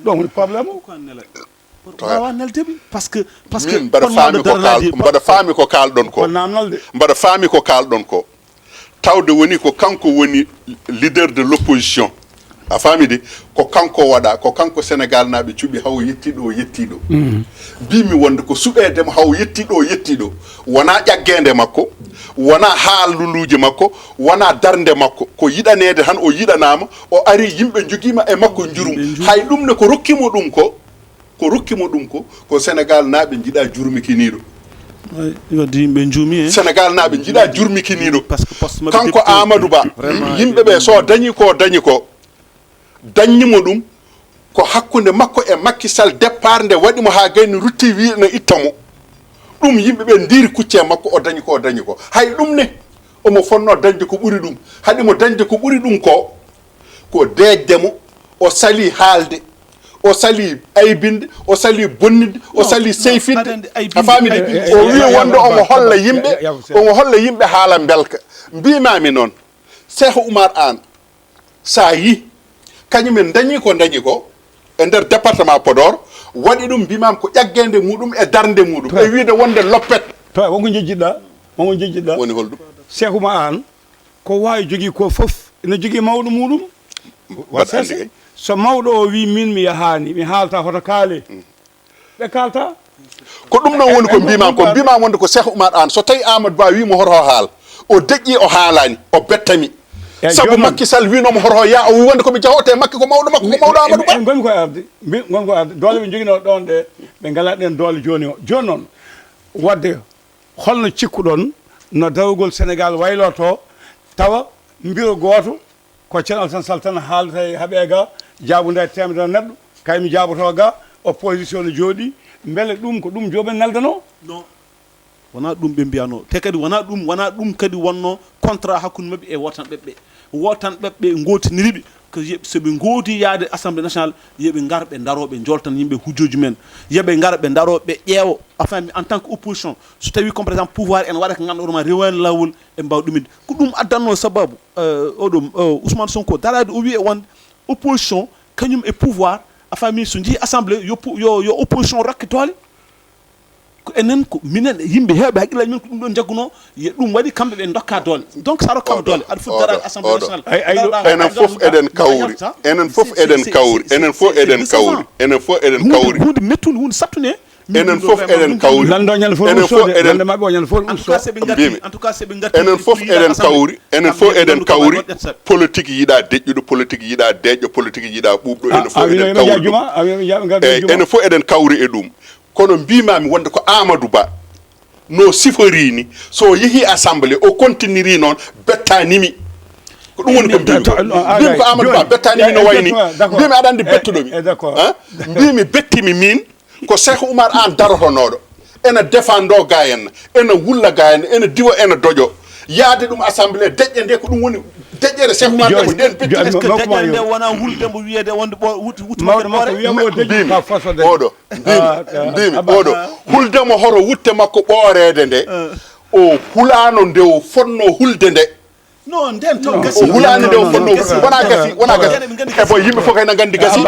ɗon woni probléme o wawa neldeɓe par ce que mbaɗa faami ko kalɗon ko namnalde mbaɗa faami ko kalɗon ko tawde woni ko kanko woni leader de l'opposition a faamide ko kanko waɗa ko kanko sénégal naɓe cuuɓi haw yettiɗo mbimi wonde ko suɓedemo haw yettiɗo wona ƴaggede makko wona haaluluji makko wona darde makko ko yiɗanede tan o yiɗanama o ari yimɓe joguima e makko jurum hay ɗum ne ko rokkimo ɗum ko sénégal naɓe jiiɗa jurmikiniɗo yimɓe juumi sénégal naɓe jiiɗa jurmikiniɗo kanko amadou ba yimɓeɓe so dañi ko dañnimo ɗum ko hakkude makko e Macky Sall départ nde waɗimo ha gayni rutti wi no ittamo ɗum yimɓeɓe ndiri kucce makko o dañi ko hay ɗum ne omo fonno dañde ko ɓuuri ɗum haɗimo dañde ko ɓuuri ɗum ko deejdemo o sali haalde o sali aybinde o sali bonnide o sali seyfinde a faamide o wi wonde omo holla yimɓe haala belka mbimami noon Cheikh Oumar Anne sa yi kañumen dañi ko e nder département Podor waɗi ɗum mbimam ko ƴaggede muɗum e darde muɗum e wiide wonde loppet to wonko jejjiɗɗa woni holɗum Cheikh Oumar Anne ko wawi jogui ko foof ene jogui mawɗo muɗum waɗande so mawɗo o wi min mi yahani mi haalta hoto kaale ɓe kalta ko ɗum noon woni ko mbimam wonde ko Cheikh Oumar Anne so tawi Amadou Ba wimo hoto haal o deƴƴi o haalani o bettami sabu Macky Sall winomo hoto ya o wonde koɓe jahote makko ko mawɗo makko ko mawɗo Amadou Ba gonmi ko arde doole ɓe joguino ɗon ɗe ɓe galat ɗen doole joni noon wadde holno cikkuɗon no dawgol Sénégal wayloto tawa mbiro goto ko Ceerno Alassane Sall tan haalata e haaɓe ga jaabude e temedere neɗɗo kaymi jaaboto ga opposition ne jooɗi beele ɗum ko ɗum jooɓen neldano non wona ɗum ɓe mbiyano te kadi wona ɗum kadi wonno contrat hakkude mabɓe e wotanɓeɓe gotiniriɓe ko soɓe gooti yaade assemblée nationale yoɓe gar ɓe daro ɓe joltan yimɓe hujjoji men yoɓe gar ɓe daro ɓe ƴeewo enfin en tant que opposition so tawi comme par exemple pouvoir en waɗa ko ganduɗoma rewani lawol e mbaw ɗumin ko ɗum addanno sababu oɗo Ousmane Sonko darade o wi e wonde opposition kañum e pouvoir enfin min so jii assemblée yo opposition rakkitole ko enen ko minen yimɓe heewɓe haqqillaji men ko ɗum ɗon jagguno ɗum waɗi kamɓe ɓe dokka doole donc sa rokkama doole aɗa foti darade assemblée nationale enen fof eɗen kawri hunde mettude hunde sattune enen fof eɗen kawri enen fof eɗen kawri politique yiiɗa deƴƴuɗo politique yiiɗa deƴƴo politique yiiɗa ɓuuɓɗo enen fof eɗen kawri e ɗum kono mbimami wonde ko Amadou Ba no siforini so yeehi assemblée o continiri noon bettanimi ko ɗum woni ko mbimi ko Amadou Ba bettanimi no wayni mbimi aɗa andi bettuɗomi mbimi bettimi min ko Cheikh Oumar Anne darotonoɗo ene défendo ga henna ene wulla ga henna ene diwa ene doƴo yaade ɗum assemblée deƴƴe nde ko ɗum woni deƴƴere Cheikh Oumar Anne nden betti est ce que deƴƴere nde wona wuldemo wiyede wonde oɗo huldemo horo wutte makko ɓoorede nde o hulano nde o fonno hulde nde non nden to gasi o hulani nde o fonno wona gasi e bo yimɓe fof kayna gandi gasi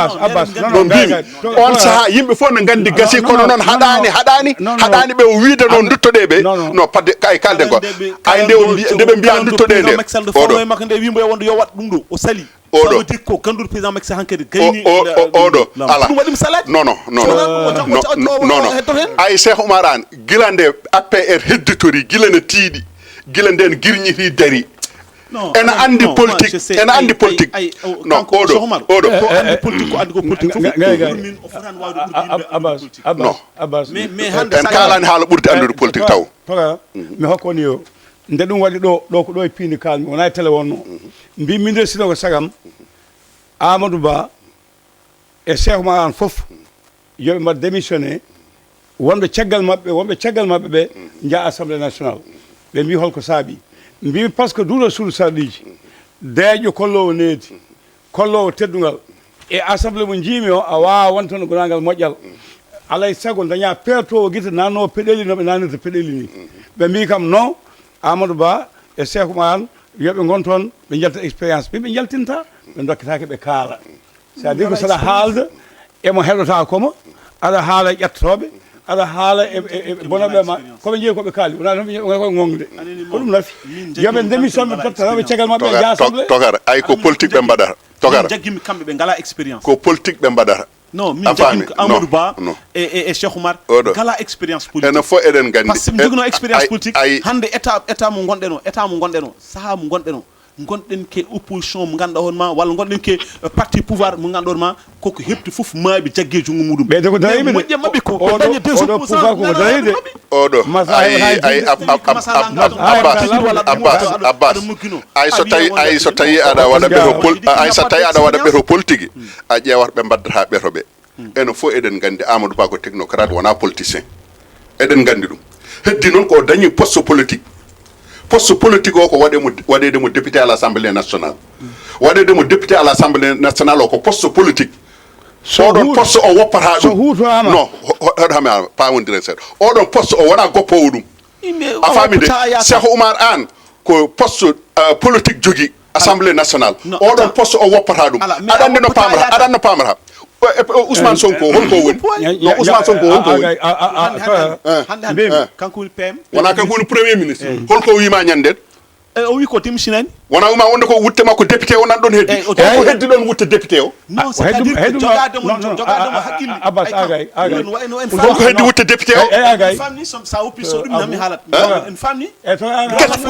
no mbimi on saaha yimɓe fof ne gandi gasi kono noon haɗani ɓe o wiide noon duttoɗe ɓe non padde kay kalde ko ay nde ɓe mbiya duttoɗe nde oɗo makko nde wimo wonde yo wat ɗum ɗo o sali oɗo ko kanduɗo président Macky Sall hankadi gayni oɗo ala ɗum waɗimo salade non ay Cheikh Oumar Anne gila nde APR hedditori gila ne tiiɗi gila nden girñiti dari ene andi politique non oɗo andi politique ko andi ko politique fof min o fotani wawde Abbas en kalani haala ɓurde andude politique taw mi hokkoni yo nde ɗum waɗi ɗo ko ɗo e piindi kalmi wona e télé wonno mbimi nde sino ko sagam Amadou Ba e Cheikh Oumar Anne fof yoɓe mbaɗ démissionné wonɓe caggal maɓɓe ɓe jaa assemblée nationale ɓe mbi holko saabi mbimi par ce que duuɗo suudu sarɗiji deeƴo kollowo needi kollowo teddugal e assemblée mo jiimi o a wawa wontono gonagal moƴƴal alay sago daña peetowo guite nanno peɗeli noɓe nanirta peɗeli ni ɓe mbi kam non Amadou Ba e Cheikh Oumar yoɓe gon toon ɓe jalta expérience ɓe jaltinta ɓe dokkitake ɓe kaala c'est à dire que saɗa haalda emo heɗota komo aɗa haala e ƴettotoɓe aɗa haala e bonoɓe ma koɓe jeeyi koɓe kaali wona tan koye gongude ko ɗum nafi yoɓe démission ɓe totta rewɓe caggal mabɓe e jasable togara ay ko politique ɓe mbaɗata togara jaggimi kamɓe ɓe ngala expérience ko politique ɓe mbaɗata non min jaggimi ko Amadou Ba e Cheikh Oumar ngala expérience politique enen fof eɗen gandi par ce que mi joguino expérience politique hande état mo gonɗen o saaha mo gonɗen o gonɗen ke opposition mo ganduɗa hon ma walla gonɗen ke parti pouvoir mo ganduɗa on ma koko hepti fof maaɓe jaggue junggo muɗum ɓeyde ko dariɓe moƴƴe mabɓe ko oɗo daña pouvoir koko daride oɗo ay so tawi aɗa waɗa ɓeto politique a ƴewat ɓe mbaddata ɓeto ɓe enen fof eɗen gandi Amadou Ba ko technocrate wona politicien eɗen gandi ɗum heddi noon ko dañi poste politique o ko waɗedemo député à l'Assemblée nationale waɗedemo député à l'Assemblée nationale o ko poste politique oɗon poste o woppata ɗum non hoɗohami pamodiren seeɗa oɗon poste o wona goppowo ɗum a faami de Cheikh Oumar Anne ko poste politique jogui Assemblée nationale oɗon poste o woppata ɗum aɗa no pamata Ousmane Sonko holko woni no Ousmane Sonko holko woni hande kanko woni PM wona kanko woni premier ministre holko wima ñanden o wi ko timsinani wona wima wonde ko wutte makko député o nan ɗon heddi holko heddi ɗon wutte député o non c'est à dire que jogademo hakkille Abbas agay holko heddi wutte député o famni sa woppi so ɗum namdi haalat en famni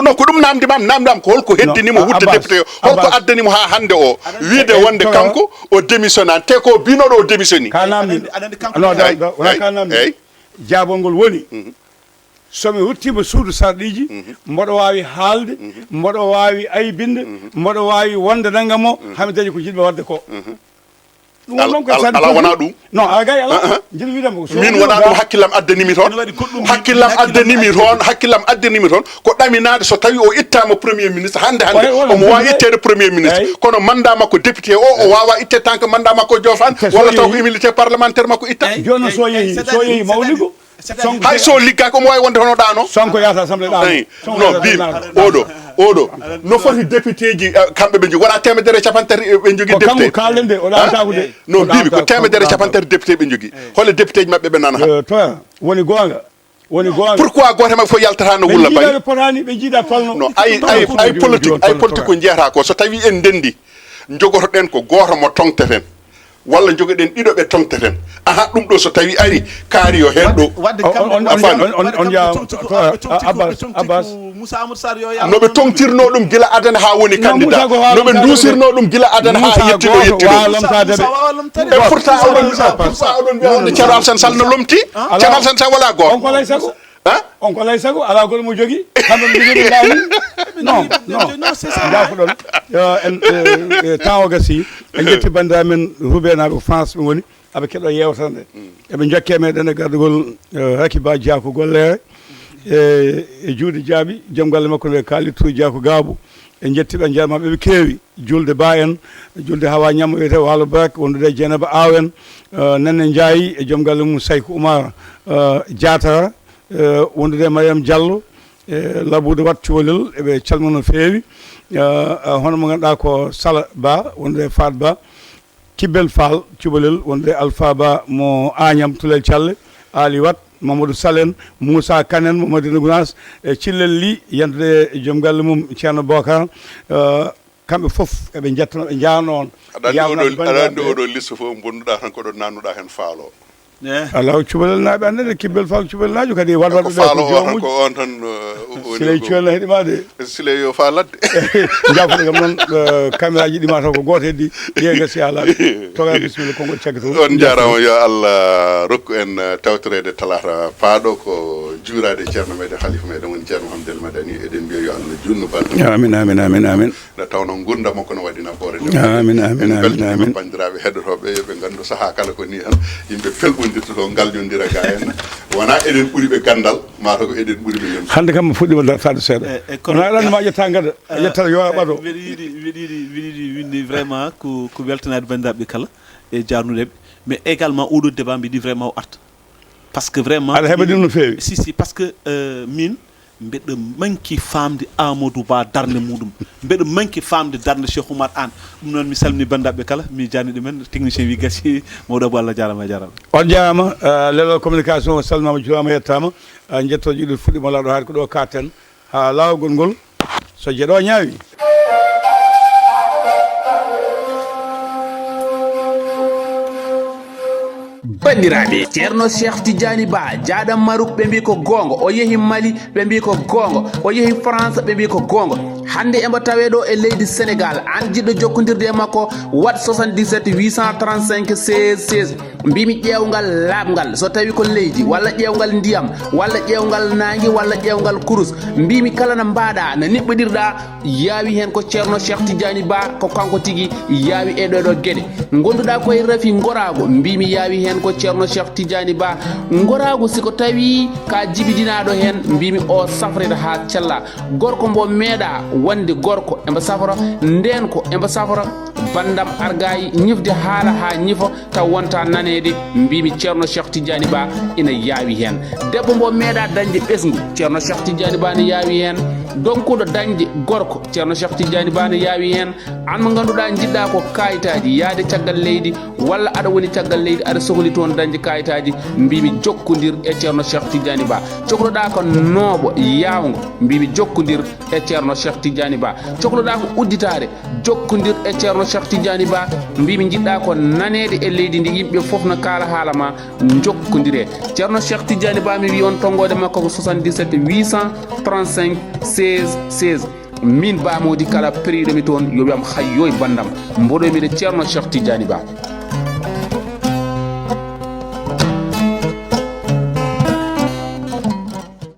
non ko ɗum namdam ko holko heddinimo wutte député o holko addanimo ha hande o wiide wonde kanko o démissionnani te ko binoɗo o démissionni ka namdi wona ka namdi jaabol ngol woni somi wuttima suudu sarɗiji mboɗo wawi haalde mboɗo wawi aybinde mboɗo wawi wonde naggam o hami dañi ko jiɗmi wadde ko ala wona ɗum non agay ala jiɗi widemo min wona ɗum hakkillam addanimi toon ko ɗaminade so tawi o ittama premier ministre hande omo wawi ittede premier ministre kono mandat makko député o wawa ittede tant que mandat makko jofan walla taw ko immunité parlementaire makko itta joni noon so yeehi mawligo hay so liggaki omo wawi wonde hono ɗano Sonko yata assemblée ɗano non bim oɗo no foti député ji kamɓe ɓe jogui wona temedere capantati ɓe jogui député kalden de o ɗawtaku de non mbimi ko temedere capantati député ɓe jogui holle député ji mabɓe ɓe nana to woni gonga pourquoi goto mabɓe fof yaltata no wulla bayi ɓe potani ɓe jiiɗa tolno non ay politique ko jeyata ko so tawi en ndendi jogotoɗen ko goto mo tongteten walla jogoɗen ɗiɗo ɓe tongteten aha ɗum ɗo so tawi ari kaari yo hen ɗo Abbas Moussa Amadou Sarr yo ya noɓe tongtirno ɗum gila adana ha woni candidat noɓe dusirno ɗum gila adana ha yettino e pourtant oɗon mbiya wonde Ceerno Alassane Sall no lomti Ceerno Alassane Sall wala goto on ko lay sago on ko lay sago ala goto mo jogui kamɓe ɓe jogui lawni non c'est ça jafuɗon en temps o gasi en jetti bandiraɓe men rubenaɓe ko France ɓe woni aɓe keɗo yewtere nde eɓe jokke meɗen e gardugol Rakiba Diako gollere e juuɗe jaaɓi joom galle makko nde kaali Tour Diako Gabou en jettiɓe jarmaɓe ɓe keewi julde Ba en julde Hawa Ñammo wiyete Walo Brak wondude Dieynaba Aw en Nenne Ndiaye e joom galle mum Saykou Oumar Diatara wondude Mariame Diallo labude wat cuholel eɓe calmina no feewi hono mo ganduɗa ko Sala Ba wondude Fat Ba Kibbel Fall cubalel wonde Alpha Ba mo Agnam Tulel Thialle Ali Wat Mamadou Salen Moussa Kanen Mamadou Gounas e Cillel Li yandude joom galle mum Ceerno Bocar kamɓe fof eɓe jettono ɓe jaarno on aɗa andi oɗo liste fof bonnuɗa tan koɗo nannuɗa hen faalo ala cubalel naɓe annede Kibbel Fall cubalel najo kadi waɗwaɗo ɓe ko on tan Siley cubalel heeɗima de Siley yo fa ladde jafoɗe kam noon caméra ji ɗima taw ko goto heddi ƴeega si alaɓe toga bisimilla konngol caggato on jarama yo Allah rokku en tawtorede talata paaɗo ko juurade ceerno meɗen halifa meɗen woni ceerno Hamdel Madani eɗen mbiya yo Allah junno balɗe amin nde tawno gurdam makko no waɗi nafoore en beltanima bandiraɓe heɗotoɓe yoɓe gandu saaha kala ko ni tan yimɓe felɓodirta to galjodira ga en wona eɗen ɓuuri ɓe gandal mataw ko eɗen ɓuuri ɓe yem hande kam fuɗɗima fade seeɗa wona aɗannema ƴetta gada ƴettata yo ɓaɗo mbeɗa yiɗi windi vraiment ko weltanade bandiraɓe kala e jarnudeɓe mais également oɗo débat mbiɗi vraiment o arta par ce que vraiment aɗa heɓa ɗum no feewi si parce que min mbeɗa manki famde Amadou Ba darde muɗum mbeɗa manki famde darde Cheikh Oumar Anne ɗum noon mi salmini bandaɓe kala mi janni ɗumen technicien wi gassi mawɗo Abou Allah jarama jarama on jarama leɗol communication o salmama juurama yettama jetto jiɗo fuɗɗima lawɗo haade ko ɗo katen ha lawgol ngol so jeeɗo ñaawi bandiraɓe ceerno cheikh tidiani ba jaɗam maruk ɓe mbi ko gonga o yeehi mali ɓe mbi ko gonga o yeehi france ɓe mbi ko gonga hande emba tawe ɗo e leydi sénégal an jiɗɗo jokkodirde e makko wat 77 835 16 16 mbimi ƴewgal labgal so tawi ko leydi walla ƴewgal ndiyam walla ƴewgal nangue walla ƴewgal kurus mbimi kala no mbaɗa no niɓɓoɗirɗa yaawi hen ko ceerno cheikh tidiani ba ko kanko tigui yaawi e ɗoɗo gueɗe gonduɗa koye rafi gorago mbimi yaawi hen ko ceerno cheikh tidiani ba gorago siko tawi ka jibidinaɗo hen mbimi o safrita ha cella gorko mbo meeɗa wonde gorko emba safra nden ko emba safra bandam argayi ñifde haala ha ñifo taw wonta nanede mbimi ceerno cheikh tidiani ba ina yaawi hen debbo mbo meeɗa dañde ɓesgu ceerno cheikh tidiani ba ne yaawi hen donkuɗo dañde gorko ceerno cheikh tidiani ba ne yaawi hen an mo ganduɗa jiɗɗa ko kayitaji yaade caggal leydi walla aɗa woni caggal leydi aɗa sohli toon dañde kayitaji mbimi jokkodir e ceerno cheikh tidiani ba cohluɗa ko nooɓo yawgo mbimi jokkodir e ceerno cheikh tidiani ba cohluɗa ko udditare jokkodir e ceerno cheikh tidiani ba mbimi jiɗɗa ko nanede e leydi ndi yimɓe foof no kaala haala ma jokkodire ceerno cheikh tidiani ba mi wi on tongode makko ko 77 835 16 16 min bamodi kala periɗomi toon yo wiyam hayyoy bandam mboɗoymi de ceerno cheikh tidiani ba